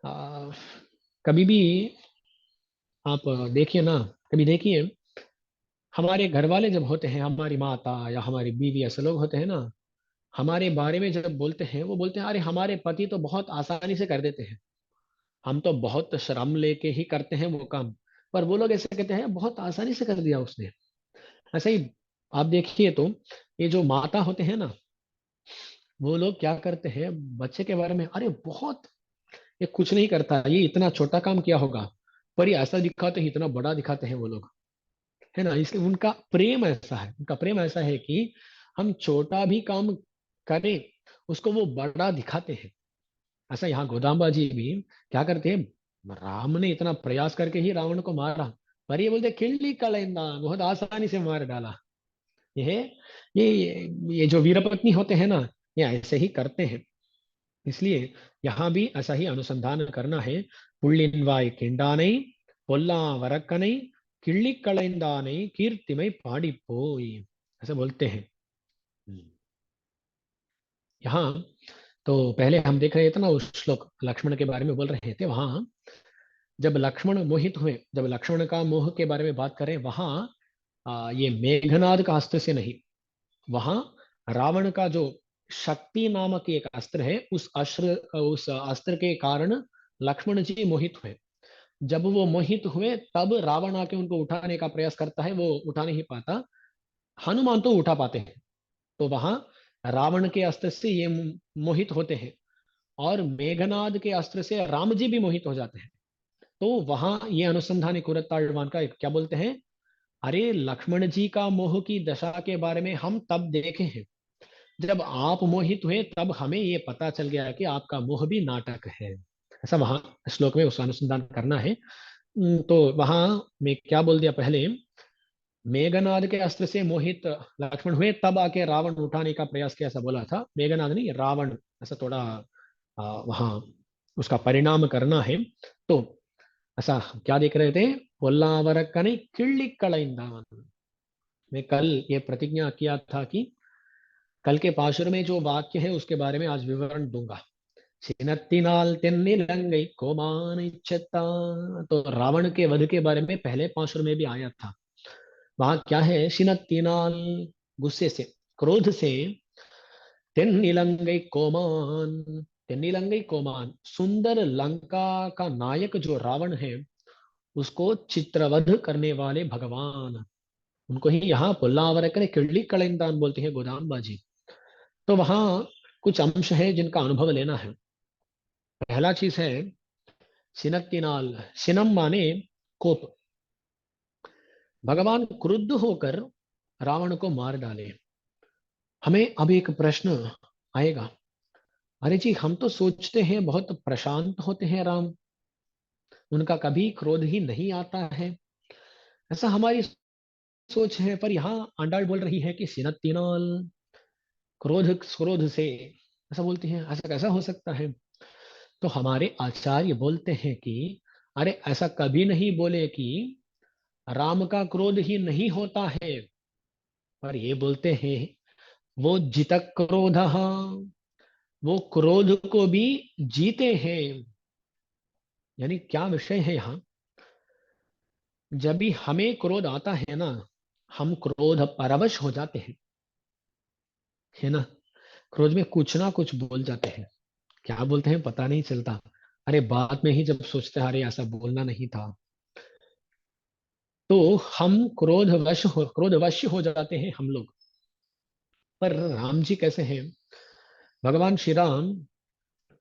आ, कभी भी आप देखिए ना, कभी देखिए, हमारे घर वाले जब होते हैं, हमारी माता या हमारी बीवी ऐसे लोग होते हैं ना, हमारे बारे में जब बोलते हैं, वो बोलते हैं, अरे हमारे पति तो बहुत आसानी से कर देते हैं, हम तो बहुत श्रम लेके ही करते हैं वो काम। पर वो लोग ऐसे कहते हैं, बहुत आसानी से कर दिया उसने। ऐसा ही आप देखिए तो, ये जो माता होते हैं ना, वो लोग क्या करते हैं बच्चे के बारे में, अरे बहुत, ये कुछ नहीं करता, ये इतना छोटा काम किया होगा, पर ये ऐसा दिखाते हैं, इतना बड़ा दिखाते हैं वो लोग, है ना। इसलिए उनका प्रेम ऐसा है, उनका प्रेम ऐसा है कि हम छोटा भी काम करें, उसको वो बड़ा दिखाते हैं। ऐसा यहाँ गोदाम्बा जी भी क्या करते हैं, राम ने इतना प्रयास करके ही रावण को मारा, पर ये बोलते किल्ली कलेंदा, बहुत आसानी से मार डाला। ये ये ये जो वीरपत्नी होते हैं ना, ये ऐसे ही करते हैं। इसलिए यहाँ भी ऐसा ही अनुसंधान करना है। पुल्लिनवाय किंडानै पोल्ला वरकनै किल्ली कளைந்தானை कीर्तिमय पाड़ी पोई, ऐसे बोलते हैं। हम्म। यहाँ तो पहले हम देख रहे थे ना, उस श्लोक लक्ष्मण के बारे में बोल रहे थे, वहां जब लक्ष्मण मोहित हुए, जब लक्ष्मण का मोह के बारे में बात करें, वहां ये मेघनाद का अस्त्र से नहीं, वहां रावण का जो शक्ति नामक एक अस्त्र है, उस अस्त्र के कारण लक्ष्मण जी मोहित हुए। जब वो मोहित हुए तब रावण आके उनको उठाने का प्रयास करता है, वो उठा नहीं पाता, हनुमान तो उठा पाते हैं। तो वहां रावण के अस्त्र से ये मोहित होते हैं, और मेघनाद के अस्त्र से राम जी भी मोहित हो जाते हैं। तो वहां ये अनुसंधान कुरताळवान का क्या बोलते हैं, अरे लक्ष्मण जी का मोह की दशा के बारे में हम तब देखे हैं, जब आप मोहित हुए तब हमें ये पता चल गया कि आपका मोह भी नाटक है। ऐसा वहां श्लोक में उसका अनुसंधान करना है। तो वहां मैं क्या बोल दिया पहले, मेघनाद के अस्त्र से मोहित लक्ष्मण हुए तब आके रावण उठाने का प्रयास किया, ऐसा बोला था। मेघनाद नहीं, रावण। ऐसा थोड़ा वहां उसका परिणाम करना है। तो ऐसा क्या देख रहे थे, पोल्लावरकने किल्ली कलाइंदावन। मैं कल ये प्रतिज्ञा किया था कि कल के पाशुर में जो वाक्य है उसके बारे में आज विवरण दूंगा। सिनत्तिनाल तेन्निलंगई कोमान इच्छता। तो रावण के वध के बारे में पहले पाशुर में भी आया था। वहां क्या है, सिनत्तिनाल, गुस्से से, क्रोध से, तेन्निलंगई कोमान, तेन्निलंगई कोमान, सुंदर लंका का नायक जो रावण है उसको चित्रवध करने वाले भगवान, उनको ही यहाँ पुल्लावरकने किडली कलिंदान बोलते हैं, गोदानबाजी। तो वहां कुछ अंश है जिनका अनुभव लेना है। पहला चीज है सिनत्तिनाल। सिनम माने कोप। भगवान क्रुद्ध होकर रावण को मार डाले। हमें अब एक प्रश्न आएगा, अरे जी हम तो सोचते हैं बहुत प्रशांत होते हैं राम, उनका कभी क्रोध ही नहीं आता है, ऐसा हमारी सोच है। पर यहाँ आंडाल बोल रही है कि सिनत्तिनाल, क्रोध क्रोध से, ऐसा बोलती हैं, ऐसा कैसा हो सकता है। तो हमारे आचार्य बोलते हैं कि अरे ऐसा कभी नहीं बोले कि राम का क्रोध ही नहीं होता है, पर ये बोलते हैं वो जित क्रोध, वो क्रोध को भी जीते हैं। यानी क्या विषय है यहाँ, जब भी हमें क्रोध आता है ना, हम क्रोध परवश हो जाते हैं, है ना। क्रोध में कुछ ना कुछ बोल जाते हैं, क्या बोलते हैं पता नहीं चलता। अरे बाद में ही जब सोचते हैं अरे ऐसा बोलना नहीं था। तो हम क्रोधवश हो जाते हैं हम लोग। पर राम जी कैसे हैं, भगवान श्री राम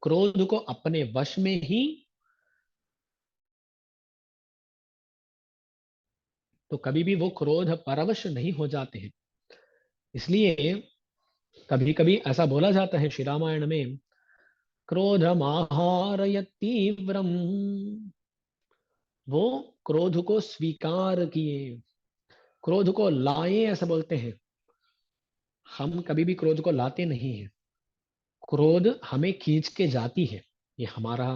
क्रोध को अपने वश में ही, तो कभी भी वो क्रोध परवश नहीं हो जाते हैं। इसलिए कभी कभी ऐसा बोला जाता है श्री रामायण में, क्रोध माहारय तीव्रम, वो क्रोध को स्वीकार किए, क्रोध को लाए, ऐसा बोलते हैं। हम कभी भी क्रोध को लाते नहीं हैं, क्रोध हमें खींच के जाती है, ये हमारा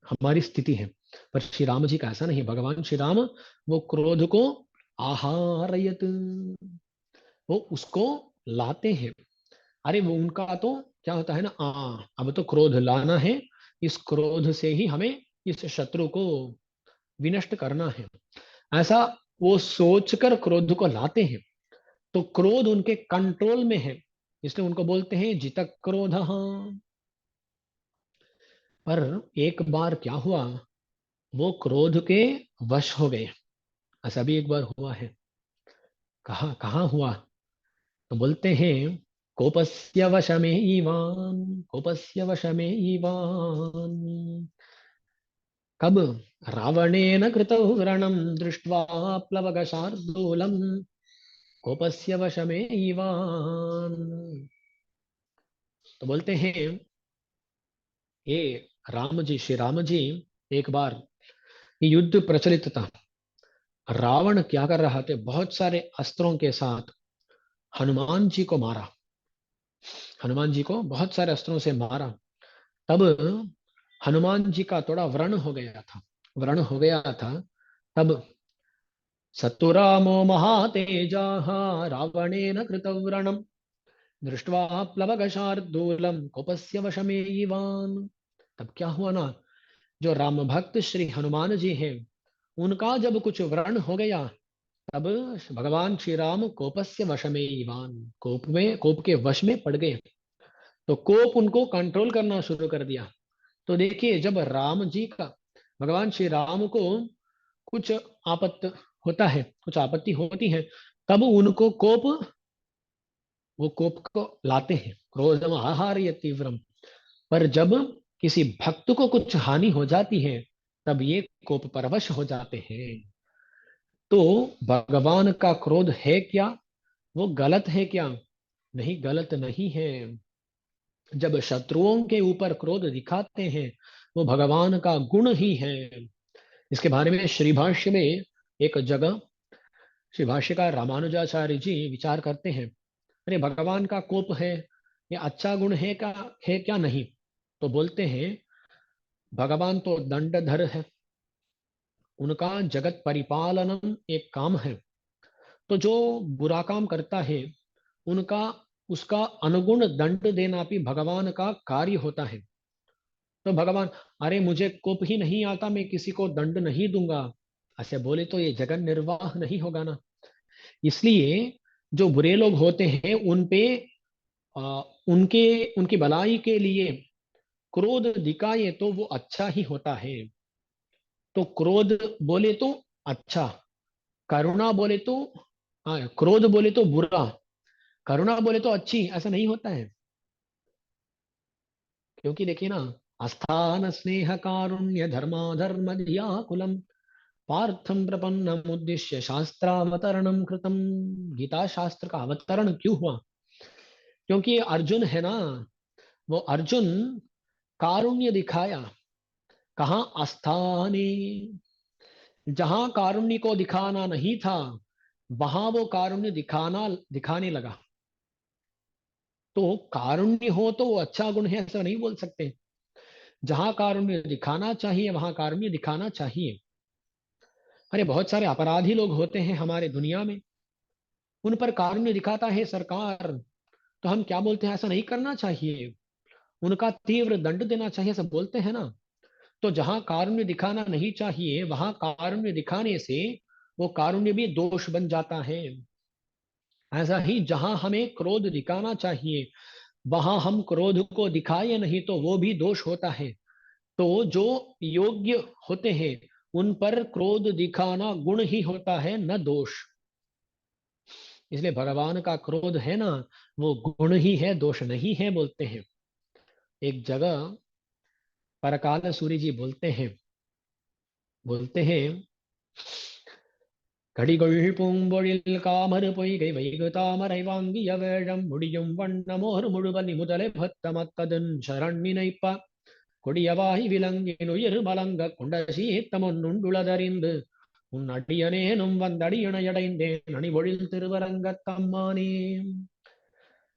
हमारी स्थिति है। पर श्री राम जी का ऐसा नहीं, भगवान श्री राम वो क्रोध को आहारयत, वो उसको लाते हैं। अरे वो उनका तो क्या होता है ना, अब तो क्रोध लाना है, इस क्रोध से ही हमें इस शत्रु को विनष्ट करना है, ऐसा वो सोचकर क्रोध को लाते हैं। तो क्रोध उनके कंट्रोल में है, इसलिए उनको बोलते हैं जितक क्रोध। पर एक बार क्या हुआ, वो क्रोध के वश हो गए। ऐसा भी एक बार हुआ है। कहाँ कहाँ हुआ, तो बोलते हैं कोपस्य वश में ईवान, कोपस्य वश में ईवान। कब, रावणेन कृतौ व्रणं दृष्ट्वा प्लवगशार्दूलम्, कोपस्य वश में ईवान। तो बोलते हैं ये राम जी, श्री राम जी, एक बार ये युद्ध प्रचलित था। रावण क्या कर रहा था, बहुत सारे अस्त्रों के साथ हनुमान जी को मारा, हनुमान जी को बहुत सारे अस्त्रों से मारा। तब हनुमान जी का थोड़ा व्रण हो गया था, व्रण हो गया था। तब सत्तुरामो महातेजा रावणेन कृतव्रणम दृष्ट्वा प्लवगशार्दूलम कोपस्य वशमेवान। तब क्या हुआ ना, जो राम भक्त श्री हनुमान जी हैं, उनका जब कुछ व्रण हो गया, तब भगवान श्री राम कोपस्य वशमेवान, कोप के वश में पड़ गए। तो कोप उनको कंट्रोल करना शुरू कर दिया। तो देखिए जब राम जी का, भगवान श्री राम को कुछ आपत्ति होता है, कुछ आपत्ति होती है, तब उनको कोप, वो कोप को लाते हैं, क्रोधम आहार या तीव्रम। पर जब किसी भक्त को कुछ हानि हो जाती है, तब ये कोप परवश हो जाते हैं। तो भगवान का क्रोध है क्या, वो गलत है क्या, नहीं, गलत नहीं है। जब शत्रुओं के ऊपर क्रोध दिखाते हैं, वो भगवान का गुण ही है। इसके बारे में श्री भाष्य में एक जगह श्री भाष्यकार रामानुजाचार्य जी विचार करते हैं, अरे भगवान का कोप है, ये अच्छा गुण है का, है क्या नहीं? तो बोलते हैं, भगवान तो दंडधर है, उनका जगत परिपालनम एक काम है। तो जो बुरा काम करता है, उनका उसका अनुगुण दंड देना भी भगवान का कार्य होता है। तो भगवान, अरे मुझे कोप ही नहीं आता, मैं किसी को दंड नहीं दूंगा, ऐसे बोले तो ये जगत निर्वाह नहीं होगा ना। इसलिए जो बुरे लोग होते हैं उन पे उनके उनकी भलाई के लिए क्रोध दिखाए तो वो अच्छा ही होता है। तो क्रोध बोले तो अच्छा, करुणा बोले तो, क्रोध बोले तो बुरा, करुणा बोले तो अच्छी, ऐसा नहीं होता है। क्योंकि देखिए ना, आस्थान स्नेह कारुण्य धर्माधर्म धिया कुलम पार्थम प्रपन्नम उद्देश्य शास्त्रावतरणम कृतम। गीता शास्त्र का अवतरण क्यों हुआ? क्योंकि अर्जुन है ना, वो अर्जुन कारुण्य दिखाया। कहाँ? आस्थाने। जहां कारुण्य को दिखाना नहीं था, वहां वो कारुण्य दिखाने लगा। तो कारुण्य हो तो वो अच्छा गुण है, ऐसा नहीं बोल सकते। जहां कारुण्य दिखाना चाहिए वहां कारुण्य दिखाना चाहिए। अरे बहुत सारे अपराधी लोग होते हैं हमारे दुनिया में, उन पर कारुण्य दिखाता है सरकार, तो हम क्या बोलते हैं, ऐसा नहीं करना चाहिए, उनका तीव्र दंड देना चाहिए, सब बोलते हैं ना। तो जहां कारुण्य दिखाना नहीं चाहिए वहां कारुण्य दिखाने से वो कारुण्य भी दोष बन जाता है। ऐसा ही जहां हमें क्रोध दिखाना चाहिए वहां हम क्रोध को दिखाए नहीं तो वो भी दोष होता है। तो जो योग्य होते हैं उन पर क्रोध दिखाना गुण ही होता है, न दोष। इसलिए भगवान का क्रोध है ना, वो गुण ही है, दोष नहीं है, बोलते हैं। एक जगह परकाल सूरी जी बोलते हैं, கடிகொள் பூம்பொழில் காமறு பொய்கை வைகு தாமரை வாங்கிய வேழம் முடியும் வண்ணமோர் முழுவலி முதலை பத்தமத்ததன் சரண் நினைப்ப கொடியவாய் விலங்கின் உயிர் மலங்க கொண்ட சீத்தமொன்னுண்டுளதறிந்து உன் அடியனேனும் வந்தடியணையடைந்தேன் அணிவொழில் திருவரங்கத்தம்மானே।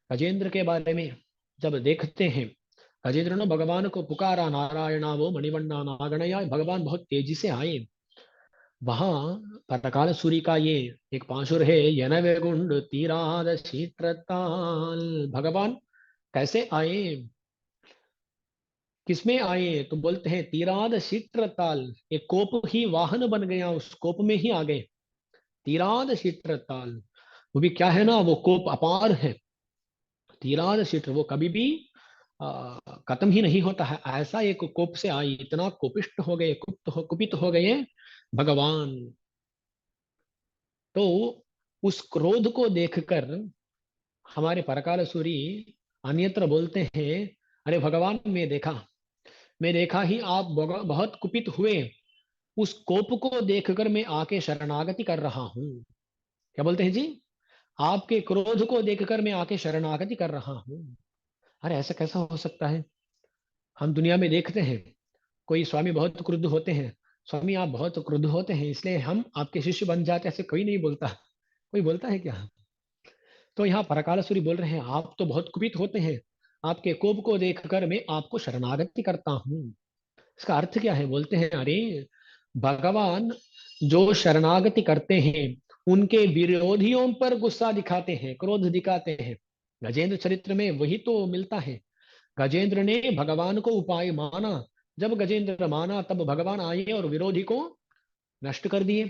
गजेंद्र के बारे में जब देखते हैं, गजेंद्र ने भगवान को पुकारा, नारायणा वो मणिवन्ना नागणया, भगवान बहुत तेजी से आए। वहां पटकाल सूरी का ये एक पांसुर है, यनवे गुंड तीराद शीत्रताल। भगवान कैसे आए, किसमें आए? तो बोलते हैं तीराद शीत्रताल, एक कोप ही वाहन बन गया, उस कोप में ही आ गए। तीराद शीत्रताल, वो भी क्या है ना, वो कोप अपार है। तीराद शीत्र, वो कभी भी खत्म ही नहीं होता है। ऐसा एक कोप से आई, इतना कोपिष्ट हो गए, कुपित हो गए भगवान। तो उस क्रोध को देखकर हमारे परकाल सूरी अन्यत्र बोलते हैं, अरे भगवान मैं देखा ही आप बहुत कुपित हुए, उस कोप को देखकर मैं आके शरणागति कर रहा हूं। क्या बोलते हैं जी? आपके क्रोध को देखकर मैं आके शरणागति कर रहा हूं। अरे ऐसा कैसा हो सकता है? हम दुनिया में देखते हैं, कोई स्वामी बहुत क्रुद्ध होते हैं, स्वामी आप बहुत क्रुद्ध होते हैं इसलिए हम आपके शिष्य बन जाते हैं, ऐसे कोई नहीं बोलता। कोई बोलता है क्या? तो यहाँ परकालेश्वरी बोल रहे हैं, आप तो बहुत कुपित होते हैं, आपके कोप को देखकर मैं आपको शरणागति करता हूँ। इसका अर्थ क्या है? बोलते हैं, अरे भगवान जो शरणागति करते हैं उनके विरोधियों पर गुस्सा दिखाते हैं, क्रोध दिखाते हैं। गजेंद्र चरित्र में वही तो मिलता है। गजेंद्र ने भगवान को उपाय माना, जब गजेंद्र माना तब भगवान आए और विरोधी को नष्ट कर दिए।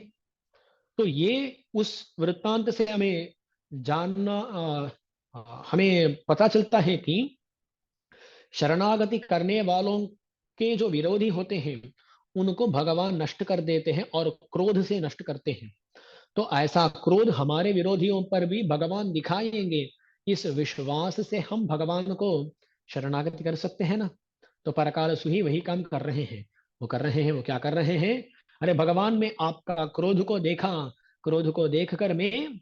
तो ये उस वृत्तांत से हमें जानना हमें पता चलता है कि शरणागति करने वालों के जो विरोधी होते हैं उनको भगवान नष्ट कर देते हैं और क्रोध से नष्ट करते हैं। तो ऐसा क्रोध हमारे विरोधियों पर भी भगवान दिखाएंगे, इस विश्वास से हम भगवान को शरणागति कर सकते हैं ना। तो परकाल सुही वही काम कर रहे हैं। वो क्या कर रहे हैं? अरे भगवान, मैं आपका क्रोध को देखा, क्रोध को देखकर मैं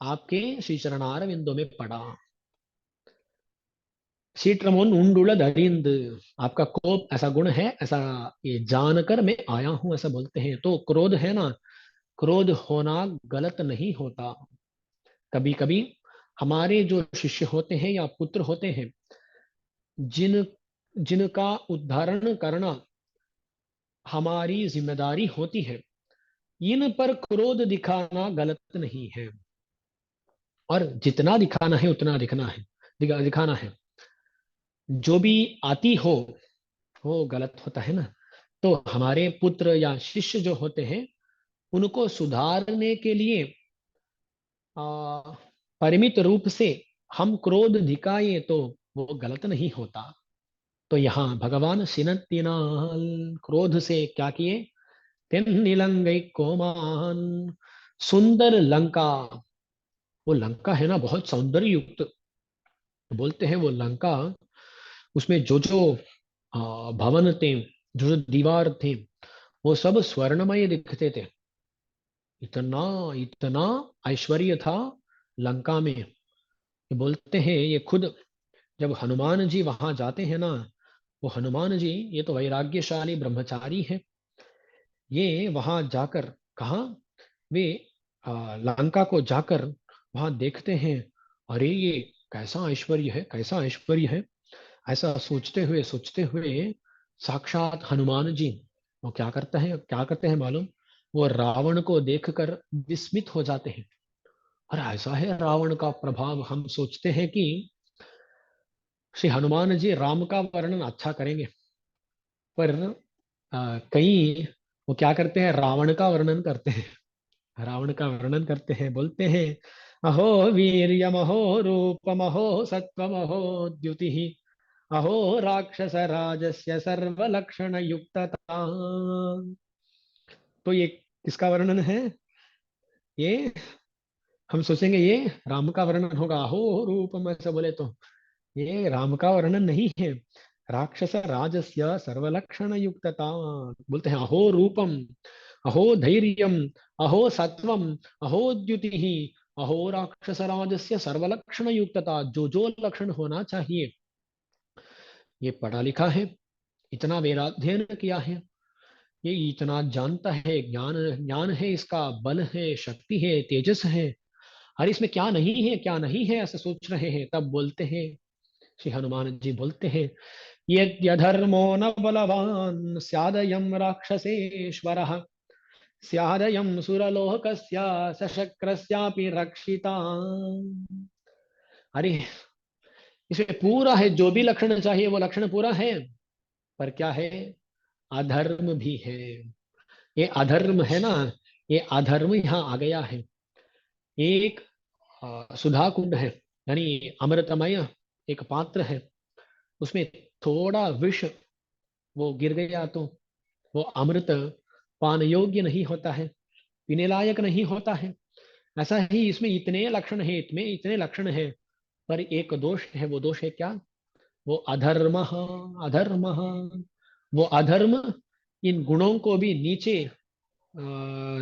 आपके श्री चरणार बिंदु में पड़ा। सीट्रमोन उंडुल दरिंद, आपका कोप ऐसा गुण है, ऐसा ये जानकर मैं आया हूं, ऐसा बोलते हैं। तो क्रोध है ना, क्रोध होना गलत नहीं होता। कभी कभी हमारे जो शिष्य होते हैं या पुत्र होते हैं, जिन जिनका उद्धारण करना हमारी जिम्मेदारी होती है, इन पर क्रोध दिखाना गलत नहीं है। और जितना दिखाना है उतना दिखाना है। जो भी आती हो वो गलत होता है ना। तो हमारे पुत्र या शिष्य जो होते हैं, उनको सुधारने के लिए आ, परिमित रूप से हम क्रोध दिखाए तो वो गलत नहीं होता। तो यहाँ भगवान सिनत्तिनाल क्रोध से क्या किए, तेन्निलंगै कोमान, सुंदर लंका। वो लंका है ना बहुत सौंदर्य युक्त, बोलते हैं वो लंका, उसमें जो जो भवन थे, जो जो दीवार थे, वो सब स्वर्णमय दिखते थे। इतना इतना ऐश्वर्य था लंका में। ये बोलते हैं ये खुद जब हनुमान जी वहां जाते हैं ना, वो हनुमान जी ये तो वैराग्यशाली ब्रह्मचारी है, ये वहां जाकर कहा, वे लंका को जाकर वहां देखते हैं, अरे ये कैसा ऐश्वर्य है, कैसा ऐश्वर्य है। ऐसा सोचते हुए साक्षात हनुमान जी वो क्या करते हैं मालूम, वो रावण को देखकर विस्मित हो जाते हैं। और ऐसा है रावण का प्रभाव, हम सोचते हैं कि श्री हनुमान जी राम का वर्णन अच्छा करेंगे, पर कहीं वो क्या करते हैं, रावण का वर्णन करते हैं। रावण का वर्णन करते हैं, बोलते हैं, अहो वीर्यम अहो रूपम अहो सत्वम अहो द्युति, अहो राक्षस राजस्य सर्वलक्षण युक्तता। तो ये किसका वर्णन है, ये हम सोचेंगे ये राम का वर्णन होगा, अहो रूपम ऐसा बोले तो ये राम का वर्णन नहीं है। राक्षस राजस्य सर्वलक्षण युक्तता, बोलते हैं अहो रूपम, अहो धैर्यम, अहो सत्वम, अहो द्युति, अहो राक्षस राजस्य सर्वलक्षण युक्तता। जो जो लक्षण होना चाहिए, ये पढ़ा लिखा है, इतना वेदाध्ययन किया है, ये इतना जानता है, ज्ञान ज्ञान है, इसका बल है, शक्ति है, तेजस है। अरे इसमें क्या नहीं है, क्या नहीं है, ऐसे सोच रहे हैं। तब बोलते हैं, श्री हनुमान जी बोलते हैं, यद्यधर्मो न बलवान स्यादयम् राक्षसेश्वरः, स्यादयम् सुरलोकस्य सशक्रस्यापि रक्षिता। अरे इसमें पूरा है, जो भी लक्षण चाहिए वो लक्षण पूरा है, पर क्या है, अधर्म भी है। ये अधर्म है ना, ये अधर्म यहाँ आ गया है। एक सुधा कुंड है, यानी अमृतमय एक पात्र है, उसमें थोड़ा विष वो गिर गया तो वो अमृत पान योग्य नहीं होता है, पीने लायक नहीं होता है। ऐसा ही इसमें इतने लक्षण है, इतने इतने लक्षण है, पर एक दोष है। वो दोष है क्या, वो अधर्म, अधर्म, वो अधर्म इन गुणों को भी नीचे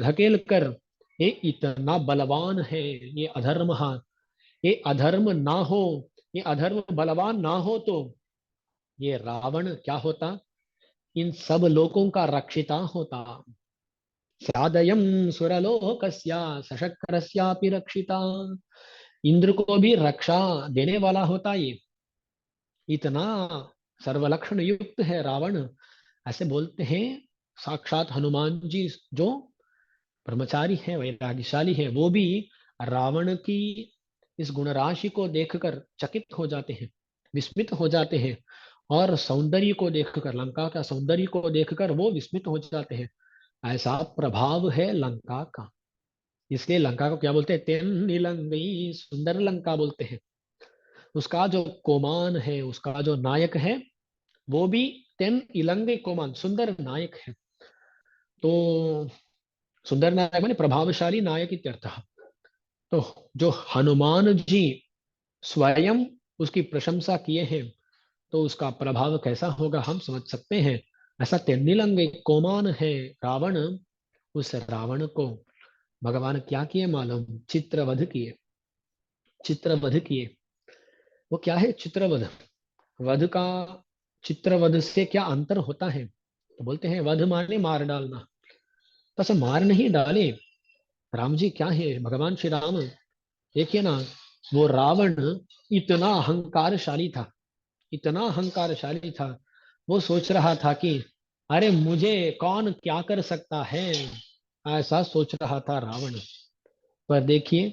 धकेल कर ये इतना बलवान है। ये अधर्म, ये अधर्म ना हो, ये अधर्म बलवान ना हो तो ये रावण क्या होता, इन सब लोगों का रक्षिता होता। स्यादयम सुरलोकस्या सशक्रस्यापि रक्षिता, इंद्र को भी रक्षा देने वाला होता ये। इतना सर्वलक्षण युक्त है रावण, ऐसे बोलते हैं। साक्षात हनुमान जी जो ब्रह्मचारी हैं, वैराग्यशाली हैं, वो भी रावण की इस गुण राशि को देखकर चकित हो जाते हैं, विस्मित हो जाते हैं। और सौंदर्य को देखकर, लंका का सौंदर्य को देखकर वो विस्मित हो जाते हैं। ऐसा प्रभाव है लंका का। इसलिए लंका को क्या बोलते हैं, तेन नीलंगी, सुंदर लंका बोलते हैं। उसका जो कोमान है, उसका जो नायक है, वो भी तेन इलंगे कोमान, सुंदर नायक है। तो सुंदर नायक माने प्रभावशाली नायक इत्यर्थ। तो जो हनुमान जी स्वयं उसकी प्रशंसा किए हैं, तो उसका प्रभाव कैसा होगा हम समझ सकते हैं। ऐसा तेनिलंग एक कोमान है रावण, उस रावण को भगवान क्या किए मालूम, चित्रवध किए। चित्रवध किए। वो क्या है चित्रवध, वध का चित्रवध से क्या अंतर होता है? तो बोलते हैं वध माने मार डालना। तो ऐसे मार नहीं डाले राम जी, क्या है भगवान श्री राम। देखिए ना, वो रावण इतना अहंकारशाली था, इतना अहंकारशाली था। वो सोच रहा था कि अरे मुझे कौन क्या कर सकता है, ऐसा सोच रहा था रावण। पर देखिए,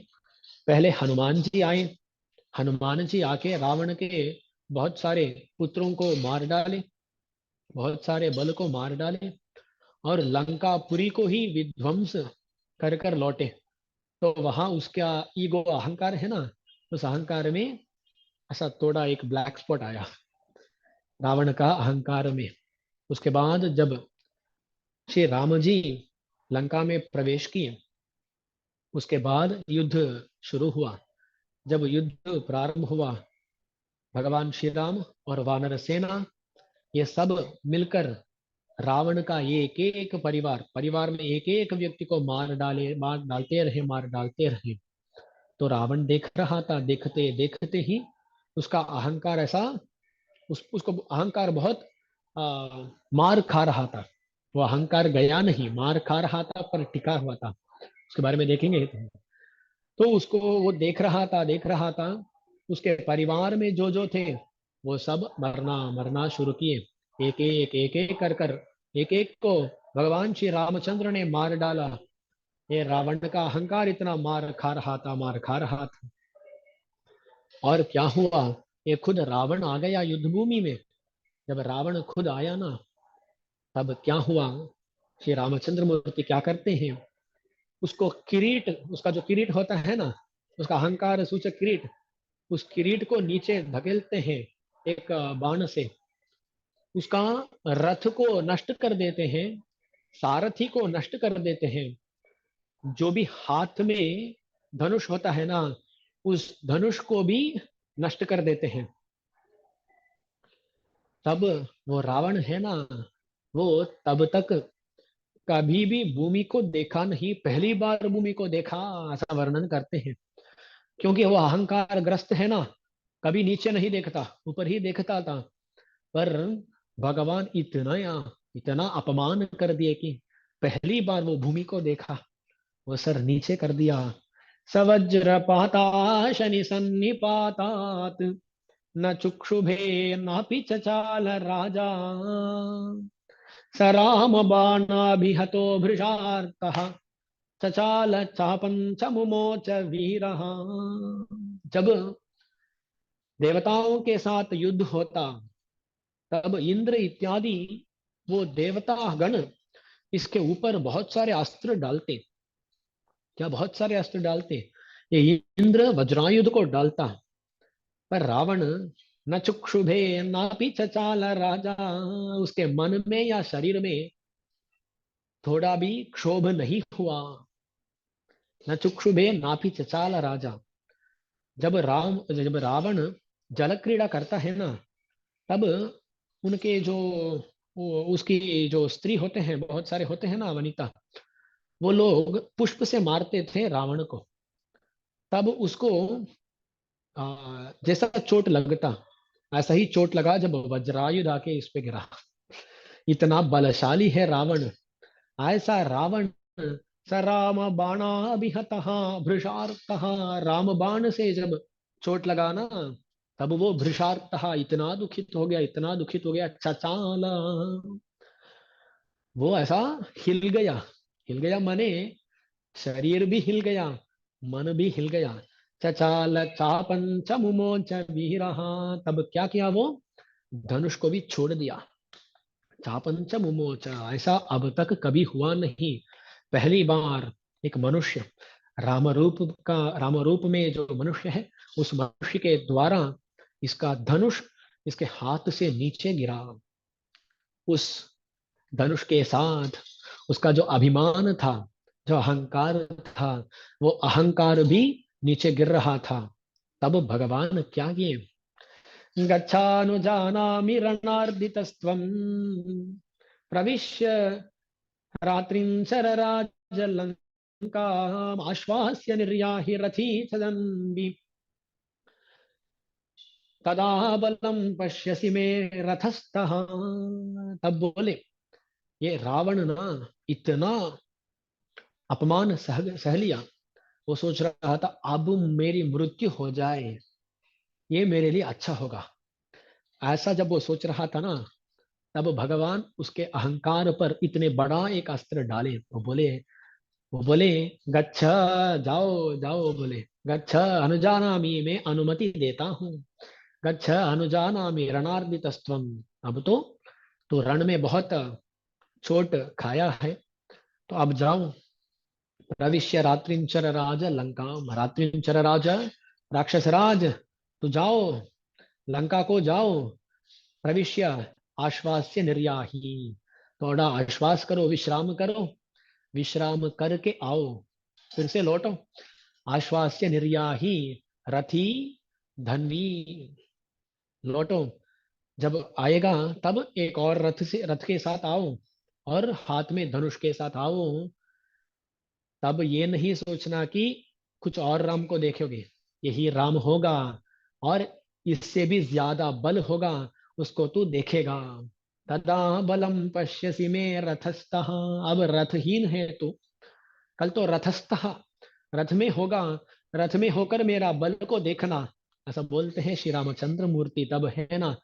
पहले हनुमान जी आए। हनुमान जी आके रावण के बहुत सारे पुत्रों को मार डाले, बहुत सारे बल को मार डाले, और लंकापुरी को ही विध्वंस कर कर लौटे। तो वहां उसका ईगो, अहंकार है ना, उस अहंकार में ऐसा थोड़ा एक ब्लैक स्पॉट आया रावण का अहंकार में। उसके बाद जब श्री राम जी लंका में प्रवेश किए, उसके बाद युद्ध शुरू हुआ। जब युद्ध प्रारंभ हुआ, भगवान श्री राम और वानर सेना ये सब मिलकर रावण का ये एक एक परिवार परिवार में एक एक व्यक्ति को मार डालते रहे, मार डालते रहे। तो रावण देख रहा था, देखते देखते ही उसका अहंकार ऐसा, उसको अहंकार बहुत मार खा रहा था। वो अहंकार गया नहीं, मार खा रहा था पर टिका हुआ था। उसके बारे में देखेंगे। तो उसको वो देख रहा था, देख रहा था। उसके परिवार में जो जो थे वो सब मरना मरना शुरू किए। एक एक कर कर एक एक को भगवान श्री रामचंद्र ने मार डाला। ये रावण का अहंकार इतना मार खा रहा था, मार खा रहा था। और क्या हुआ, ये खुद रावण आ गया युद्ध भूमि में। जब रावण खुद आया ना, तब क्या हुआ, श्री रामचंद्र मूर्ति क्या करते हैं, उसको किरीट, उसका जो किरीट होता है ना, उसका अहंकार सूचक किरीट, उस किरीट को नीचे धकेलते हैं एक बाण से। उसका रथ को नष्ट कर देते हैं, सारथी को नष्ट कर देते हैं। जो भी हाथ में धनुष होता है ना, उस धनुष को भी नष्ट कर देते हैं। तब वो रावण है ना, वो तब तक कभी भी भूमि को देखा नहीं, पहली बार भूमि को देखा, ऐसा वर्णन करते हैं। क्योंकि वो अहंकार ग्रस्त है ना, कभी नीचे नहीं देखता, ऊपर ही देखता था। पर भगवान इतना इतना अपमान कर दिए कि पहली बार वो भूमि को देखा, वो सर नीचे कर दिया। सवज्र पाता शनि सन्निपातात, न चुक्षुभे नापि चचाल राजा, स राम बाणाभिहतो भृशार्तः, चचाल चापं च मुमोच वीरः। जब देवताओं के साथ युद्ध होता, तब इंद्र इत्यादि वो देवता गण इसके ऊपर बहुत सारे अस्त्र डालते। क्या बहुत सारे अस्त्र डालते, ये इंद्र वज्रायुध को डालता। पर रावण न चुक्षुभे नापि चचाल राजा, उसके मन में या शरीर में थोड़ा भी क्षोभ नहीं हुआ। न चुक्षुभे नापि चचाल राजा। जब रावण जल क्रीड़ा करता है ना, तब उनके जो उसकी जो स्त्री होते हैं, बहुत सारे होते हैं ना वनिता, वो लोग पुष्प से मारते थे रावण को। तब उसको जैसा चोट लगता, ऐसा ही चोट लगा जब वज्रायुध आके इस पे गिरा। इतना बलशाली है रावण। ऐसा रावण, स राम बाणाभिहतः भृशार्तः, राम बाण से जब चोट लगा ना, तब वो भृशार्तः इतना दुखित हो गया, इतना दुखित हो गया, चचाला, वो ऐसा हिल गया। हिल गया माने शरीर भी हिल गया, मन भी हिल गया। चचाल चापंच मुमोच वीरहा, तब क्या किया वो, धनुष को भी छोड़ दिया। चापंच मुमोच, ऐसा अब तक कभी हुआ नहीं। पहली बार एक मनुष्य राम रूप में जो मनुष्य है, उस मनुष्य के द्वारा इसका धनुष इसके हाथ से नीचे गिरा। उस धनुष के साथ उसका जो अभिमान था, जो अहंकार था, वो अहंकार भी नीचे गिर रहा था। तब भगवान क्या किए, गच्छानुजानामि रणार्दितस्त्वं, प्रविश्य रात्रिं शरराजलङ्काम् आश्वास्य निर्याहि रथी सदन्वि, तदा बलम पश्यसि मे रथस्थः। तब बोले, ये रावण ना इतना अपमान सह लिया, वो सोच रहा था अब मेरी मृत्यु हो जाए, ये मेरे लिए अच्छा होगा। ऐसा जब वो सोच रहा था ना, तब भगवान उसके अहंकार पर इतने बड़ा एक अस्त्र डाले। वो बोले गच्छ, जाओ जाओ, बोले गच्छ अनुजानामि, मैं अनुमति देता हूँ। गच्छ अनुजानामि रणार्दितस्त्वम, अब तो तू रण में बहुत चोट खाया है, तो अब जाओ। प्रविश्य रात्रिंचर राज लंका, रात्रिंचर राज, राक्षस राज, तो जाओ, लंका को जाओ। प्रविश्य आश्वास्य निर्याही, थोड़ा आश्वास करो, विश्राम करो, विश्राम करके आओ, फिर से लौटो। आश्वास्य निर्याही रथी धन्वी, लौटो। जब आएगा तब एक और रथ के साथ आओ, और हाथ में धनुष के साथ आओ। तब ये नहीं सोचना कि कुछ और राम को देखोगे, यही राम होगा, और इससे भी ज्यादा बल होगा, उसको तू देखेगा। तदा बलम पश्यसि में रथस्थः, अब रथहीन है तू, कल तो रथस्थः, रथ में होगा, रथ में होकर मेरा बल को देखना, ऐसा बोलते हैं श्री रामचंद्र मूर्ति। तब है ना,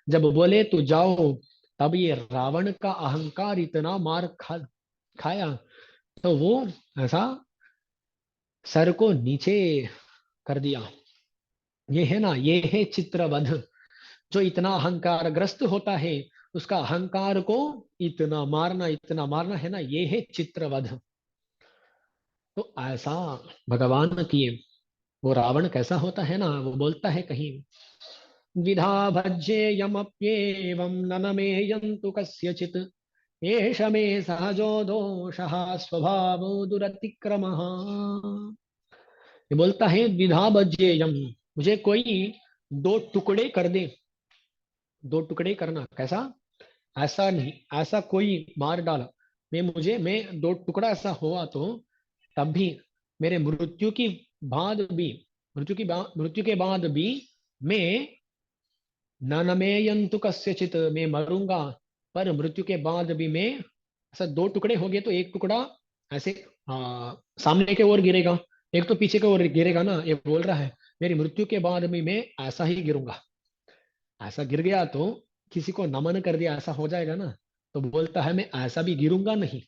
जब बोले तू जाओ, तब ये रावण का अहंकार इतना मार खाया, तो वो ऐसा सर को नीचे कर दिया। ये है ना, ये है चित्रवध। जो इतना अहंकार ग्रस्त होता है, उसका अहंकार को इतना मारना है ना, ये है चित्रवध। तो ऐसा भगवान किए। वो रावण कैसा होता है ना, वो बोलता है कहीं, द्विधा भज्येयमप्येवं ननमेयं तु कस्यचित्, एष मे सहजो दोषः स्वभावो दुरतिक्रमः। ये बोलता है द्विधा भज्येयम, मुझे कोई दो टुकड़े कर दे। दो टुकड़े करना कैसा, ऐसा नहीं, ऐसा कोई मार डाला, मैं दो टुकड़ा ऐसा हुआ तो तब भी, मेरे मृत्यु के बाद भी मैं न नमेयंतु कस्यचित, मैं मरूंगा, पर मृत्यु के बाद भी मैं, ऐसा दो टुकड़े हो गए तो एक टुकड़ा ऐसे सामने के ओर गिरेगा, एक तो पीछे के ओर गिरेगा ना, ये बोल रहा है मेरी मृत्यु के बाद भी मैं ऐसा ही गिरूंगा। ऐसा गिर गया तो किसी को नमन कर दिया ऐसा हो जाएगा ना, तो बोलता है मैं ऐसा भी गिरूंगा नहीं,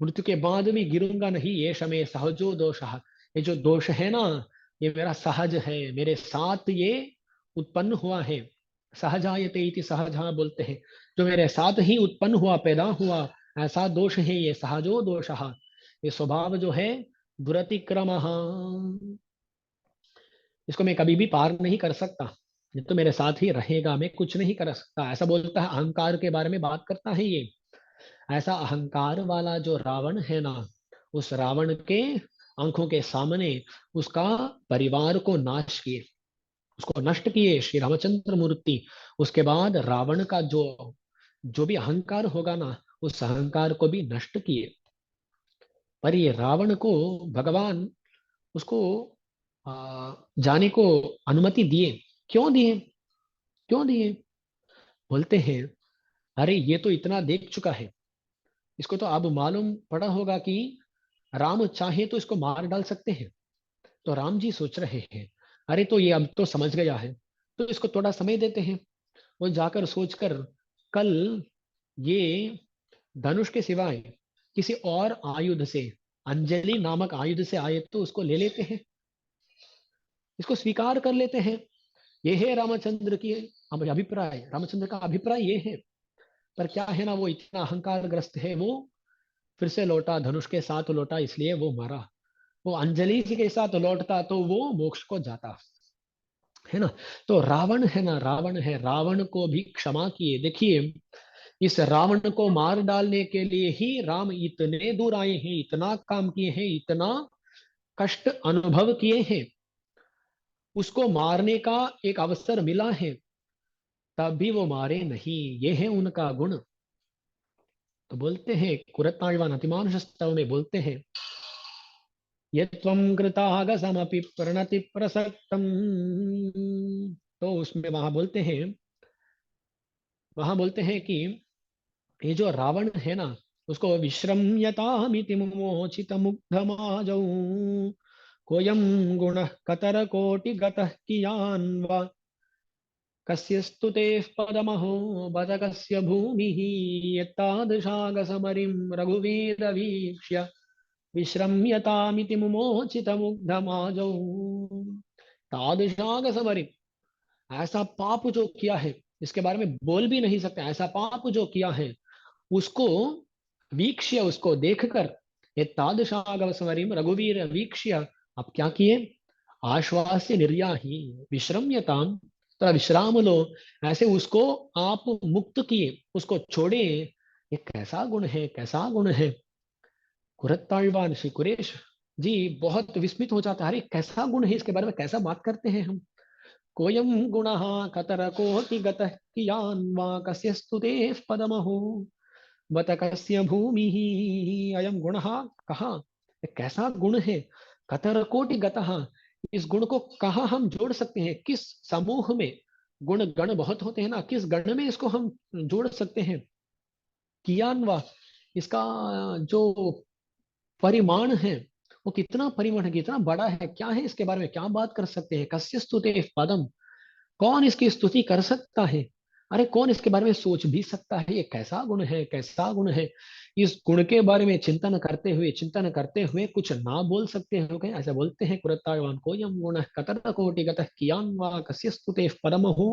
मृत्यु के बाद भी गिरूंगा नहीं, ये शमे सहजो दोष, ये जो दोष है ना, ये मेरा सहज है, मेरे साथ ये उत्पन्न हुआ है। सहजायते इति सहजा बोलते हैं, जो मेरे साथ ही उत्पन्न हुआ, पैदा हुआ, ऐसा दोष है ये सहजो दोष। ये स्वभाव जो है दुरतिक्रम, इसको मैं कभी भी पार नहीं कर सकता, ये तो मेरे साथ ही रहेगा, मैं कुछ नहीं कर सकता, ऐसा बोलता है। अहंकार के बारे में बात करता है ये। ऐसा अहंकार वाला जो रावण है ना, उस रावण के आंखों के सामने उसका परिवार को नाश किए, उसको नष्ट किए श्री रामचंद्र मूर्ति। उसके बाद रावण का जो जो भी अहंकार होगा ना, उस अहंकार को भी नष्ट किए। पर ये रावण को भगवान उसको जाने को अनुमति दिए। क्यों दिए, क्यों दिए? बोलते हैं, अरे ये तो इतना देख चुका है, इसको तो अब मालूम पड़ा होगा कि राम चाहे तो इसको मार डाल सकते हैं। तो राम जी सोच रहे हैं, अरे तो ये अब तो समझ गया है, तो इसको थोड़ा समय देते हैं। वो जाकर सोचकर, कल ये धनुष के सिवाय किसी और आयुध से, अंजलि नामक आयुध से आए तो उसको ले लेते हैं, इसको स्वीकार कर लेते हैं। ये है रामचंद्र की अभिप्राय, रामचंद्र का अभिप्राय ये है। पर क्या है ना, वो इतना अहंकार ग्रस्त है, वो फिर से लौटा, धनुष के साथ लौटा, इसलिए वो मरा। वो अंजलि जी के साथ लौटता तो वो मोक्ष को जाता, है ना। तो रावण है ना, रावण है, रावण को भी क्षमा किए। देखिए, इस रावण को मार डालने के लिए ही राम इतने दूर आए हैं, इतना काम किए हैं, इतना कष्ट अनुभव किए हैं, उसको मारने का एक अवसर मिला है, तब भी वो मारे नहीं, ये है उनका गुण। तो बोलते हैं कुरताழ்वान अतिमानुष स्तव में बोलते हैं, ये त्वं कृतागसमपि प्रणति प्रसक्तम्, तो उसमें वहां बोलते हैं कि ये जो रावण है ना, उसको विश्रम्यतामिति मुमोचित मुग्धमाजौ कोयम गुण कतर कोटि गतः कियान् वा कस्य स्तुतेः पदमहो बत कस्य भूमिः यत्तादृशागसमरिं रघुवीरवीक्ष्य विश्रम्यतामिति मुमोचित मुग्धमाजौ। तादृशागसमरिं, ऐसा पाप जो किया है, इसके बारे में बोल भी नहीं सकते, ऐसा पाप जो किया है उसको वीक्ष्य, उसको देखकर, ये तादृशागवसवरीम रघुवीर वीक्ष्य, अब क्या किए, आश्वास्य निर्याही विश्रम्यताम, तो विश्राम लो, ऐसे उसको आप मुक्त किए, उसको छोड़े। ये कैसा गुण है, कैसा गुण है। कुरत्ताழ்वान श्री कुरेश जी बहुत विस्मित हो जाता है, अरे कैसा गुण है, इसके बारे में कैसा बात करते हैं हम। कोयम गुणः कतर कोटि गतः कियान् वा कस्य स्तुतेः पदमहो बत कस्य भूमि अयम गुण, कहा, ये कैसा गुण है, कतर कोटि गतः, इस गुण को कहा हम जोड़ सकते हैं, किस समूह में, गुण गण बहुत होते हैं ना, किस गण में इसको हम जोड़ सकते हैं। कियान्वा, इसका जो परिमाण है, वो कितना परिमाण है, कितना बड़ा है, क्या है, इसके बारे में क्या बात कर सकते हैं। कस्य स्तुते पदम, कौन इसकी स्तुति कर सकता है, अरे कौन इसके बारे में सोच भी सकता है, ये कैसा गुण है, कैसा गुण है। इस गुण के बारे में चिंतन करते हुए कुछ ना बोल सकते हो क्या, ऐसा बोलते हैं कुरत्ताழ்वान को, यम गुण कतर कोटि गतः कियान् वा कस्य स्तुते परमहु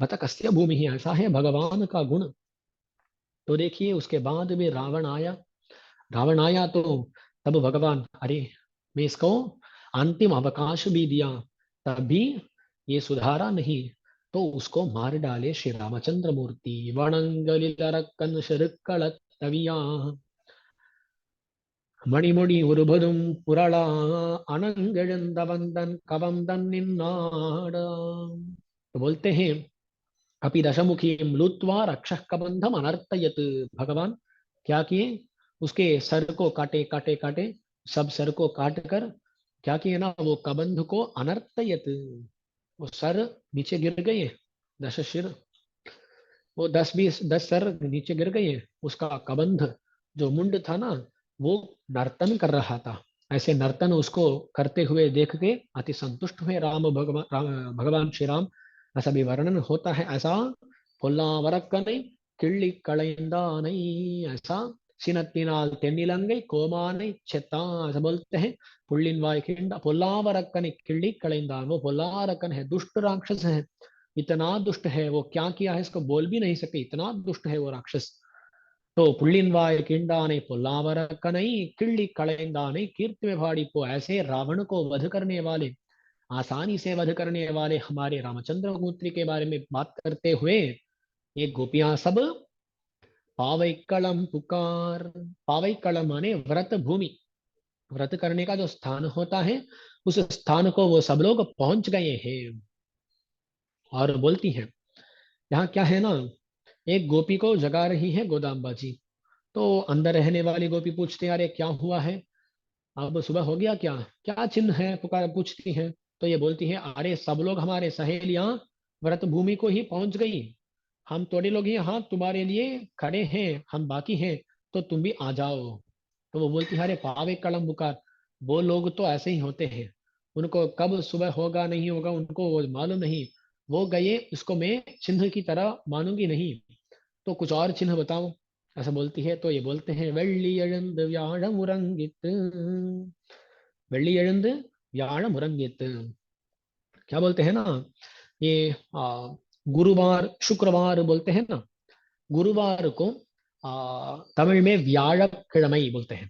बत कस्य भूमि, ऐसा है भगवान का गुण। तो देखिए उसके बाद में रावण आया तो तब भगवान, अरे मैं इसको अंतिम अवकाश भी दिया, तब भी ये सुधारा नहीं, तो उसको मार डाले श्री रामचंद्र मूर्ति। वणंगलिलरक्कन शरुक्कळत्तविया मणिमुടി उरुभुदुम पुरला अनंगेळंदवंदन कवम दन्निन्नाड। तो बोलते हैं अपि दशमुखी लुत्वा रक्षः कबंधम अनर्तयत, भगवान क्या किए, उसके सर को काटे काटे काटे, सब सर को काट कर क्या किए ना, वो कबंध को अनर्तयत, वो सर नीचे गिर गए, 10 सिर, वो 10 सर नीचे गिर गए, उसका कबंध जो मुंड था ना, वो नर्तन कर रहा था। ऐसे नर्तन उसको करते हुए देख के अति संतुष्ट हुए भगवान श्री राम। ऐसा भी वर्णन होता है, ऐसा பொல்லாவரக்கனை கிள்ளி களைந்தானை, ऐसा சினத்தினால் தென்னிலங்கை கோமானை செத்தான், ऐसा बोलते हैं। पुल्लिन वाय खिंडा பொல்லாவரக்கனை किल्ली कளைंदान, वो பொல்லாरकन है, दुष्ट राक्षस है, इतना दुष्ट है वो, क्या किया है इसको बोल भी नहीं सकते, इतना दुष्ट है वो राक्षस। तो पुल्लिन वाय किंडाने पुल्लावरकनई किल्ली कளைந்தானை कीर्ति में भाड़ी को, ऐसे रावण को वध करने वाले, आसानी से वध करने वाले हमारे रामचंद्र मूर्ति के बारे में बात करते हुए ये गोपियां सब पावैक्कलम पुकार, पावैक्कलम माने व्रत भूमि, व्रत करने का जो स्थान होता है, उस स्थान को वो सब लोग पहुंच गए हैं। और बोलती हैं, यहाँ क्या है ना, एक गोपी को जगा रही है गोदाम्बा जी, तो अंदर रहने वाली गोपी पूछते हैं, अरे क्या हुआ है, अब सुबह हो गया क्या, क्या चिन्ह है, पुकार पूछती हैं। तो ये बोलती है, अरे सब लोग हमारे सहेलियां व्रत भूमि को ही पहुंच गई, हम थोड़े लोग यहाँ तुम्हारे लिए खड़े हैं, हम बाकी हैं, तो तुम भी आ जाओ। तो वो बोलती है, अरे पावे कलम बुकार, वो लोग तो ऐसे ही होते हैं, उनको कब सुबह होगा नहीं होगा उनको वो मालूम नहीं, वो गए, उसको मैं चिन्ह की तरह मानूंगी नहीं, तो कुछ और चिन्ह बताओ, ऐसा बोलती है। तो ये बोलते हैं, வெள்ளி எழுந்து வியாழம் உறங்கித்து, வெள்ளி எழுந்து வியாழம் உறங்கித்து, क्या बोलते हैं ना, ये गुरुवार शुक्रवार बोलते हैं ना, गुरुवार को तमिल में व्याழக்கிழமை बोलते हैं,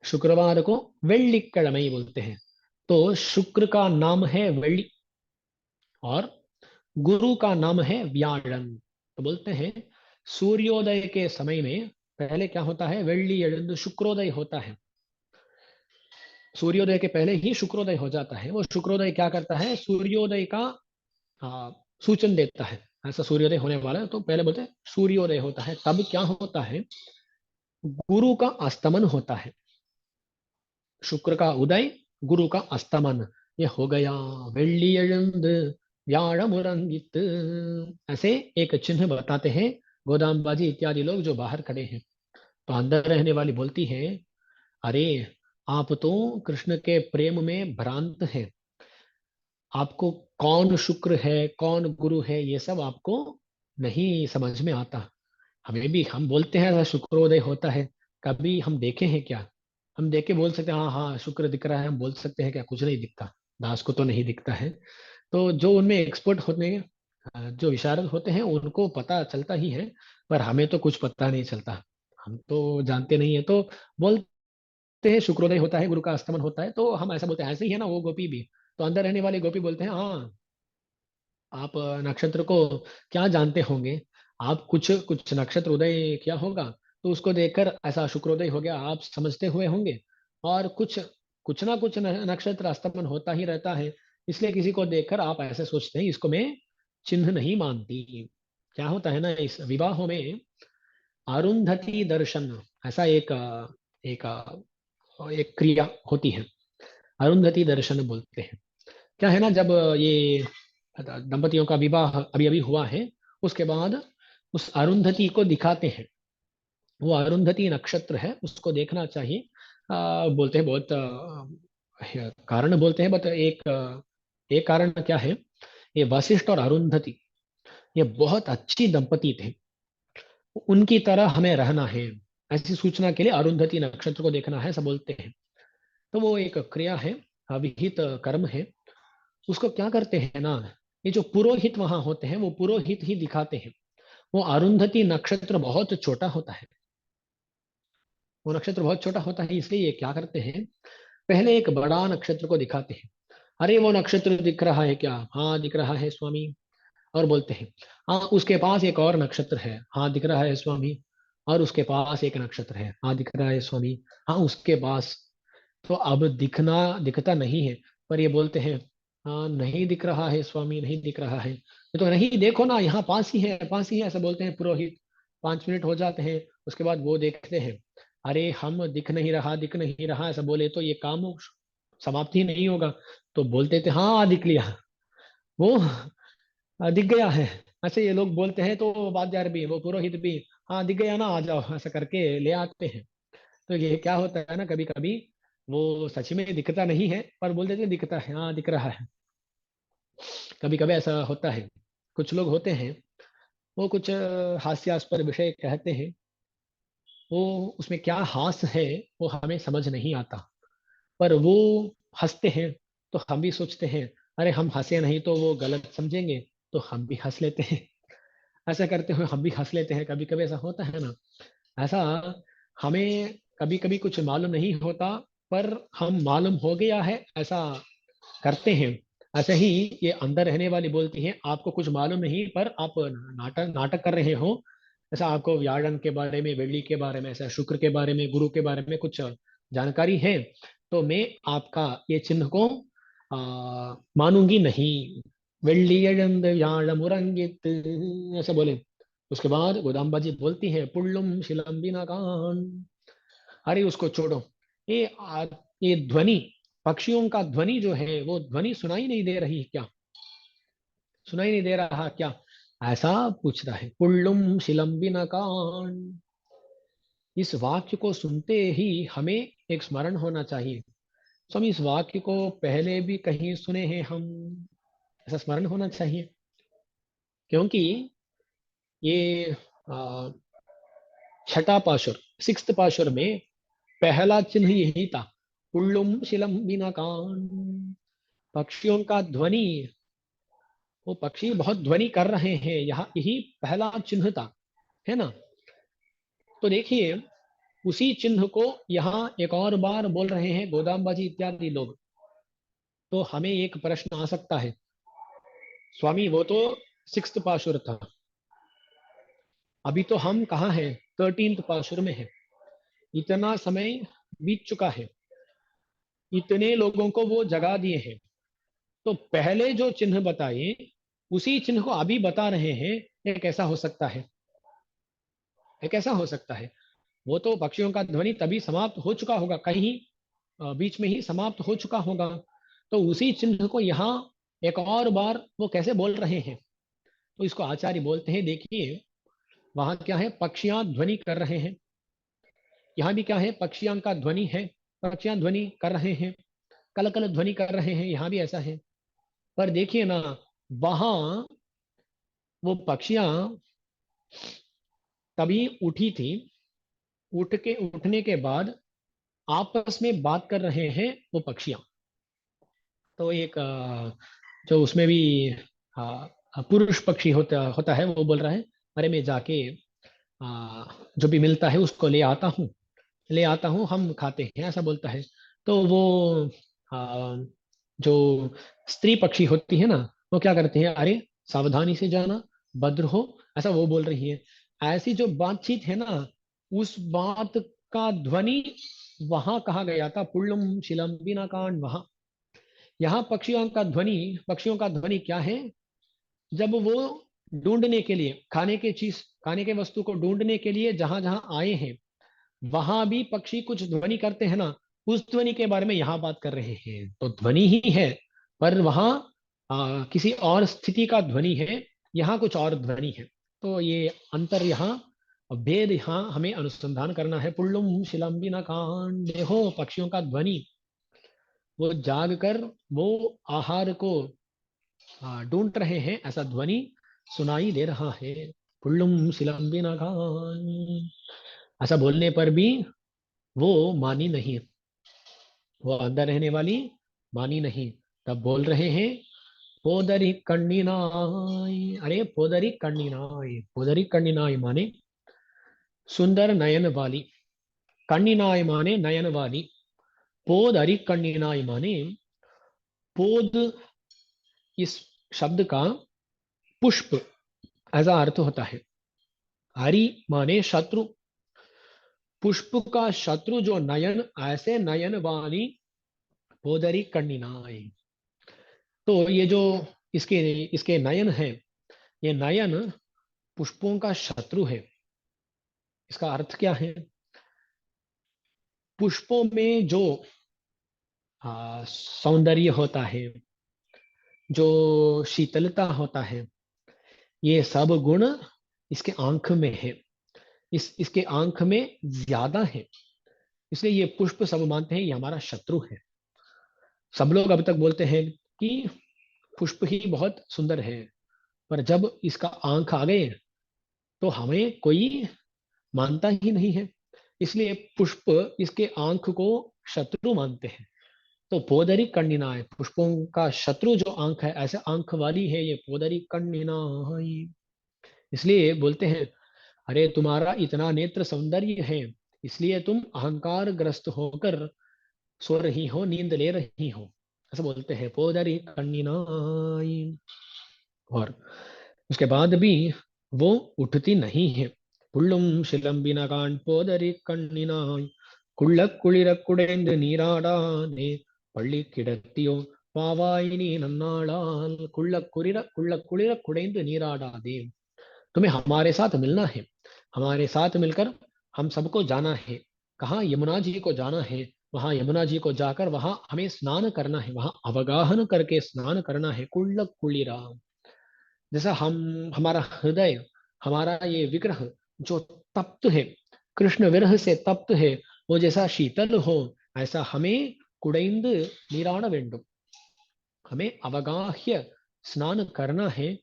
शुक्रवार को வெள்ளிக்கிழமை बोलते हैं। तो शुक्र का नाम है वेள்ளி और गुरु का नाम है व्याழन। तो बोलते हैं सूर्योदय के समय में पहले क्या होता है, वेள்ளி எழுந்து शुक्रोदय होता है, सूर्योदय के पहले ही शुक्रोदय हो जाता है। वो शुक्रोदय क्या करता है, सूर्योदय का सूचन देता है, ऐसा सूर्योदय होने वाला है, तो पहले बोलते हैं सूर्योदय होता है, तब क्या होता है, गुरु का अस्तमन होता है, शुक्र का उदय, गुरु का अस्तमन, ये हो गया। வெள்ளி எழுந்து व्याणमुरंगित, ऐसे एक चिन्ह बताते हैं गोदामबाजी इत्यादि लोग जो बाहर खड़े हैं। तो अंदर रहने वाली बोलती है, अरे आप तो कृष्ण के प्रेम में भ्रांत हैं। आपको कौन शुक्र है कौन गुरु है ये सब आपको नहीं समझ में आता। हमें भी हम बोलते हैं ऐसा शुक्रोदय होता है, कभी हम देखे हैं क्या? हम देख के बोल सकते हैं हाँ हाँ शुक्र दिख रहा है, हम बोल सकते हैं क्या? कुछ नहीं दिखता, दास को तो नहीं दिखता है। तो जो उनमें एक्सपर्ट होते हैं, जो विशारद होते हैं उनको पता चलता ही है, पर हमें तो कुछ पता नहीं चलता, हम तो जानते नहीं है। तो बोलते हैं शुक्रोदय होता है, गुरु का अस्तमन होता है, तो हम ऐसा बोलते हैं। ऐसे ही है ना वो गोपी भी, तो अंदर रहने वाले गोपी बोलते हैं हाँ आप नक्षत्र को क्या जानते होंगे, आप कुछ कुछ नक्षत्र उदय किया होगा तो उसको देखकर ऐसा शुक्रोदय हो गया आप समझते हुए होंगे। और कुछ कुछ ना कुछ नक्षत्र अस्तमन होता ही रहता है, इसलिए किसी को देखकर आप ऐसे सोचते हैं इसको मैं चिन्ह नहीं मानती। क्या होता है ना इस विवाहों में, अरुंधति दर्शन ऐसा एक एक क्रिया होती है, अरुंधति दर्शन बोलते हैं। क्या है ना, जब ये दंपतियों का विवाह अभी अभी हुआ है, उसके बाद उस अरुंधति को दिखाते हैं। वो अरुंधति नक्षत्र है, उसको देखना चाहिए। बोलते हैं बहुत कारण बोलते हैं, बट एक कारण क्या है, ये वशिष्ठ और अरुंधति ये बहुत अच्छी दंपति थे, उनकी तरह हमें रहना है, ऐसी सूचना के लिए अरुंधति नक्षत्र को देखना है सब बोलते हैं। तो वो एक क्रिया है, अविहित कर्म है। उसको क्या करते हैं ना, ये जो पुरोहित वहां होते हैं वो पुरोहित ही दिखाते हैं। वो अरुंधति नक्षत्र बहुत छोटा होता है, वो नक्षत्र बहुत छोटा होता है, इसलिए ये क्या करते हैं, पहले एक बड़ा नक्षत्र को दिखाते हैं। अरे वो नक्षत्र दिख रहा है क्या? हाँ दिख रहा है स्वामी। और बोलते हैं हाँ उसके पास एक और नक्षत्र है, हाँ दिख रहा है स्वामी। और उसके पास एक नक्षत्र है, हाँ दिख रहा है स्वामी। हाँ उसके पास, तो अब दिखता नहीं है, पर ये बोलते हैं हाँ नहीं दिख रहा है स्वामी, नहीं दिख रहा है। ये तो नहीं, देखो ना यहाँ पास ही है, पास ही है, ऐसा बोलते हैं पुरोहित। 5 मिनट हो जाते हैं, उसके बाद वो देखते हैं, अरे हम दिख नहीं रहा, दिख नहीं रहा ऐसा बोले तो ये काम समाप्ति ही नहीं होगा। तो बोलते थे हाँ दिख लिया, वो दिख गया है। ऐसे ये लोग बोलते हैं, तो वाद्यार भी वो पुरोहित भी, हाँ दिख गया ना आ जाओ ऐसा करके ले आते हैं। तो ये क्या होता है ना, कभी कभी वो सच में दिखता नहीं है पर बोल देते हैं दिखता है, हाँ दिख रहा है। कभी कभी ऐसा होता है, कुछ लोग होते हैं वो कुछ हास्यास्पद विषय कहते हैं, वो उसमें क्या हास्य है वो हमें समझ नहीं आता, पर वो हंसते हैं तो हम भी सोचते हैं अरे हम हंसे नहीं तो वो गलत समझेंगे, तो हम भी हंस लेते हैं। ऐसा करते हुए हम भी हंस लेते हैं, कभी कभी ऐसा होता है ना। ऐसा हमें कभी कभी कुछ मालूम नहीं होता, पर हम मालूम हो गया है ऐसा करते हैं। ऐसे ही ये अंदर रहने वाली बोलती है आपको कुछ मालूम नहीं, पर आप नाटक नाटक कर रहे हो। ऐसा आपको व्याकरण के बारे में, वेली के बारे में, ऐसा शुक्र के बारे में, गुरु के बारे में कुछ जानकारी है, तो मैं आपका ये चिन्ह को मानूंगी नहीं। वेल्लियंद व्याळमुरंगित ऐसे बोले। उसके बाद गोदाम्बा जी बोलती है पुल्लुम शिलम बिनाकान, अरे उसको छोड़ो। ये ये ध्वनि, पक्षियों का ध्वनि जो है वो ध्वनि सुनाई नहीं दे रही क्या? सुनाई नहीं दे रहा क्या? ऐसा पूछ रहा है। पुल्लुम शिलम बिनाकान, इस वाक्य को सुनते ही हमें एक स्मरण होना चाहिए, स्वामी इस वाक्य को पहले भी कहीं सुने हैं हम, ऐसा स्मरण होना चाहिए। क्योंकि ये आ, छठा पाशुर, सिक्स्थ पाशुर में पहला चिन्ह यही था, पुल्लुम शिलम बिनाकान, पक्षियों का ध्वनि। वो पक्षी बहुत ध्वनि कर रहे हैं, यहाँ यही पहला चिन्ह था, है ना। तो देखिए उसी चिन्ह को यहाँ एक और बार बोल रहे हैं गोदाम्बाजी इत्यादि लोग। तो हमें एक प्रश्न आ सकता है, स्वामी वो तो सिक्स्थ पाशुर था, अभी तो हम कहाँ हैं, 13th पाशुर में है। इतना समय बीत चुका है, इतने लोगों को वो जगा दिए हैं, तो पहले जो चिन्ह बताए उसी चिन्ह को अभी बता रहे हैं, ये कैसा हो सकता है? ये कैसा हो सकता है? वो तो पक्षियों का ध्वनि तभी समाप्त हो चुका होगा, कहीं बीच में ही समाप्त हो चुका होगा। तो उसी चिन्ह को यहाँ एक और बार वो कैसे बोल रहे हैं, तो इसको आचार्य बोलते हैं, देखिए वहां क्या है, पक्षियां ध्वनि कर रहे हैं, यहाँ भी क्या है, पक्षियां का ध्वनि है, पक्षियां ध्वनि कर रहे हैं, कल कल ध्वनि कर रहे हैं, यहाँ भी ऐसा है। पर देखिए ना, वहां वो पक्षियां तभी उठी थी, उठने के बाद आपस में बात कर रहे हैं वो पक्षियां। तो एक जो उसमें भी पुरुष पक्षी होता होता है, वो बोल रहा है, अरे मैं जाके जो भी मिलता है उसको ले आता हूँ, हम खाते हैं, ऐसा बोलता है। तो वो आ, जो स्त्री पक्षी होती है ना, वो क्या करते हैं, अरे सावधानी से जाना, भद्र हो, ऐसा वो बोल रही है। ऐसी जो बातचीत है ना, उस बात का ध्वनि वहां कहा गया था, पुल्लुम शिलम बिना कांड वहां। यहाँ पक्षियों का ध्वनि क्या है, जब वो ढूंढने के लिए खाने के वस्तु को ढूंढने के लिए जहां जहां आए हैं, वहां भी पक्षी कुछ ध्वनि करते हैं ना, उस ध्वनि के बारे में यहाँ बात कर रहे हैं। तो ध्वनि ही है, पर वहां किसी और स्थिति का ध्वनि है, यहाँ कुछ और ध्वनि है। तो ये अंतर यहाँ, भेद यहाँ हमें अनुसंधान करना है। पुल्लुम शिलम्बी न कांड, देखो पक्षियों का ध्वनि, वो जाग कर वो आहार को ढूंढ रहे हैं, ऐसा ध्वनि सुनाई दे रहा है। पुल्लुम शिलम्बी न कांड, ऐसा बोलने पर भी वो मानी नहीं, वो अंदर रहने वाली मानी नहीं। तब बोल रहे हैं, पोदरी कण्णी नाई, अरे पोदरी कण्णी नाई, पोदरी कण्णी नाई माने सुंदर नयन वाली, कण्णी नाई माने नयन वाली, पोदरी कण्णी नाई माने, पोद इस शब्द का पुष्प ऐसा अर्थ होता है। हरि माने शत्रु, पुष्प का शत्रु जो नयन, ऐसे नयन वाली पोदरी कण्णी नाई। तो ये जो इसके इसके नयन है, ये नयन पुष्पों का शत्रु है। इसका अर्थ क्या है, पुष्पों में जो सौंदर्य होता है, जो शीतलता होता है, ये सब गुण इसके आंख में है, इसके आंख में ज्यादा है। इसलिए ये पुष्प सब मानते हैं ये हमारा शत्रु है। सब लोग अब तक बोलते हैं कि पुष्प ही बहुत सुंदर है, पर जब इसका आंख आ गए तो हमें कोई मानता ही नहीं है। इसलिए पुष्प इसके आंख को शत्रु मानते हैं। तो पोदरी कंडिना है, पुष्पों का शत्रु जो आंख है, ऐसे आंख वाली है ये पोदरी कंडिना है। इसलिए बोलते हैं, अरे तुम्हारा इतना नेत्र सौंदर्य है, इसलिए तुम अहंकार ग्रस्त होकर सो रही हो, नींद ले रही हो, ऐसा बोलते हैं, पोदरी कंडिना। और उसके बाद भी वो उठती नहीं है। புள்ளும் சிலம்பின காண் போதரி கண்ணினாய் குள்ள குளிர குடைந்து நீராடானே பள்ளி கிடத்தியோ பாவாய் நீ நன்னாளால் कुள்ள कुளிர कुடைந்து நீராடாதே। तुम्हें हमारे साथ मिलना है, हमारे साथ मिलकर हम सबको जाना है। कहाँ, यमुना जी को जाना है। वहां यमुना जी को जाकर वहां हमें स्नान करना है, वहां अवगाहन करके स्नान करना है। कुल्ल कुलिरा, जैसा हम हमारा हृदय, हमारा ये विग्रह जो तप्त है, कृष्ण विरह से तप्त है, वो जैसा शीतल हो, ऐसा हमें कुडैंद नीराण वेंडुम, हमें अवगाह्य स्नान करना है।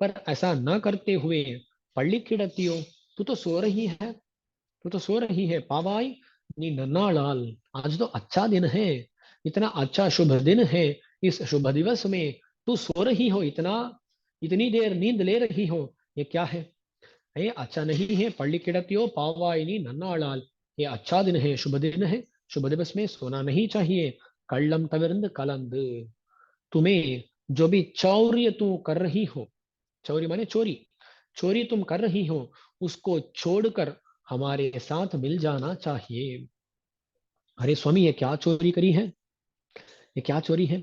पर ऐसा न करते हुए पल्ली किड़तियो, तू तो सो रही है, तू तो सो रही है, पावाई नी नन्नालाल, आज तो अच्छा दिन है, इतना अच्छा शुभ दिन है, इस शुभ दिवस में तू सो रही हो, इतनी देर नींद ले रही हो, ये क्या है? ये अच्छा नहीं है। पल्ली किड़तियो पावाई नी नन्नालाल, ये अच्छा दिन है, शुभ दिन है, शुभ दिवस में सोना नहीं चाहिए। कल्लम तविरंद कलंद, तुम्हें जो भी चौर्य तू कर रही हो, चौरी माने चोरी, चोरी तुम कर रही हो, उसको छोड़कर हमारे साथ मिल जाना चाहिए। अरे स्वामी, ये क्या चोरी करी है, ये क्या चोरी है?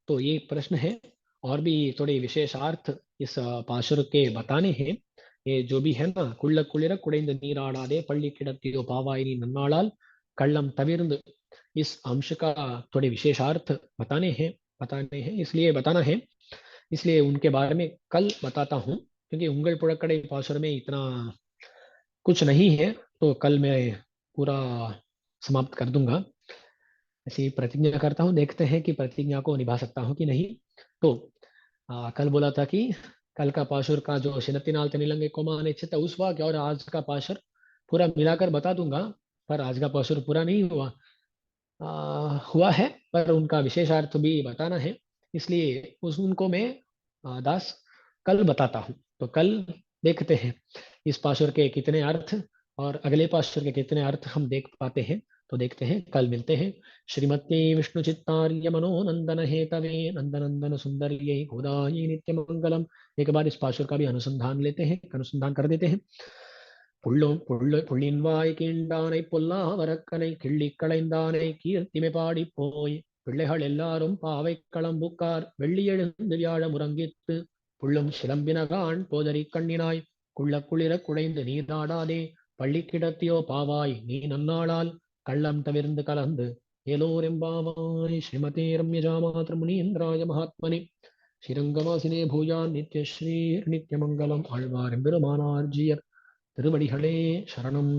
तो ये प्रश्न है। और भी थोड़े विशेषार्थ इस पाशुर के बताने हैं। ये जो भी है ना, कुள்ள குளிர குடைந்து நீராடாதே பள்ளி கிடத்தியோ பாவாயிनी नन्नालाल कल्लम तविर्द, इस अंश का थोड़े विशेषार्थ बताने हैं, इसलिए बताना है। इसलिए उनके बारे में कल बताता हूँ, क्योंकि उंगल पुड़कड़े पाशुर में इतना कुछ नहीं है, तो कल मैं पूरा समाप्त कर दूंगा। ऐसी प्रतिज्ञा करता हूँ, देखते हैं कि प्रतिज्ञा को निभा सकता हूँ कि नहीं। तो कल बोला था कि कल का पाशुर का जो शिनतिनाल तनिलंगे कोमा अनिश्चित उस वाक्य और आज का पाशुर पूरा मिलाकर बता दूंगा। पर आज का पाशुर पूरा नहीं हुआ, हुआ है, पर उनका विशेषार्थ भी बताना है। इसलिए उस उनको मैं दास कल बताता हूँ। तो कल देखते हैं इस पाशुर के कितने अर्थ और अगले पाशुर के कितने अर्थ हम देख पाते हैं। तो देखते हैं, कल मिलते हैं। श्रीमती विष्णु चित्तार्य मनोनंदन हेतवे नंदनंदन सुंदर्ये गोदाई नित्य मंगलम। एक बार इस पाशुर का भी अनुसंधान लेते हैं, अनुसंधान कर देते हैं। புள்ளும் வாய் கீண்டானை பொல்லாவரக்கனை கிள்ளி களைந்தானை கீர்த்திமை பாடி போய் பிள்ளைகள் எல்லாரும் பாவை களம்புக்கார் வெள்ளி எழுந்து வியாழ முறங்கித்து புள்ளும் சிலம்பினகான் போதரி கண்ணினாய் குள்ள குளிர குழைந்து நீராடாதே பள்ளி கிடத்தியோ பாவாய் நீ நன்னாளால் கள்ளம் தவிர்ந்து கலந்து ஏலோரெம்பாவாய் ஸ்ரீமதே ரம்யஜாமாத்திர முனீந்திராய மகாத்மனே ஸ்ரீரங்கவாசினே பூயான் நித்யஸ்ரீ நித்யமங்கலம் ஆழ்வார் பெருமானார் ஜீயர் திருவடிகளே சரணம்.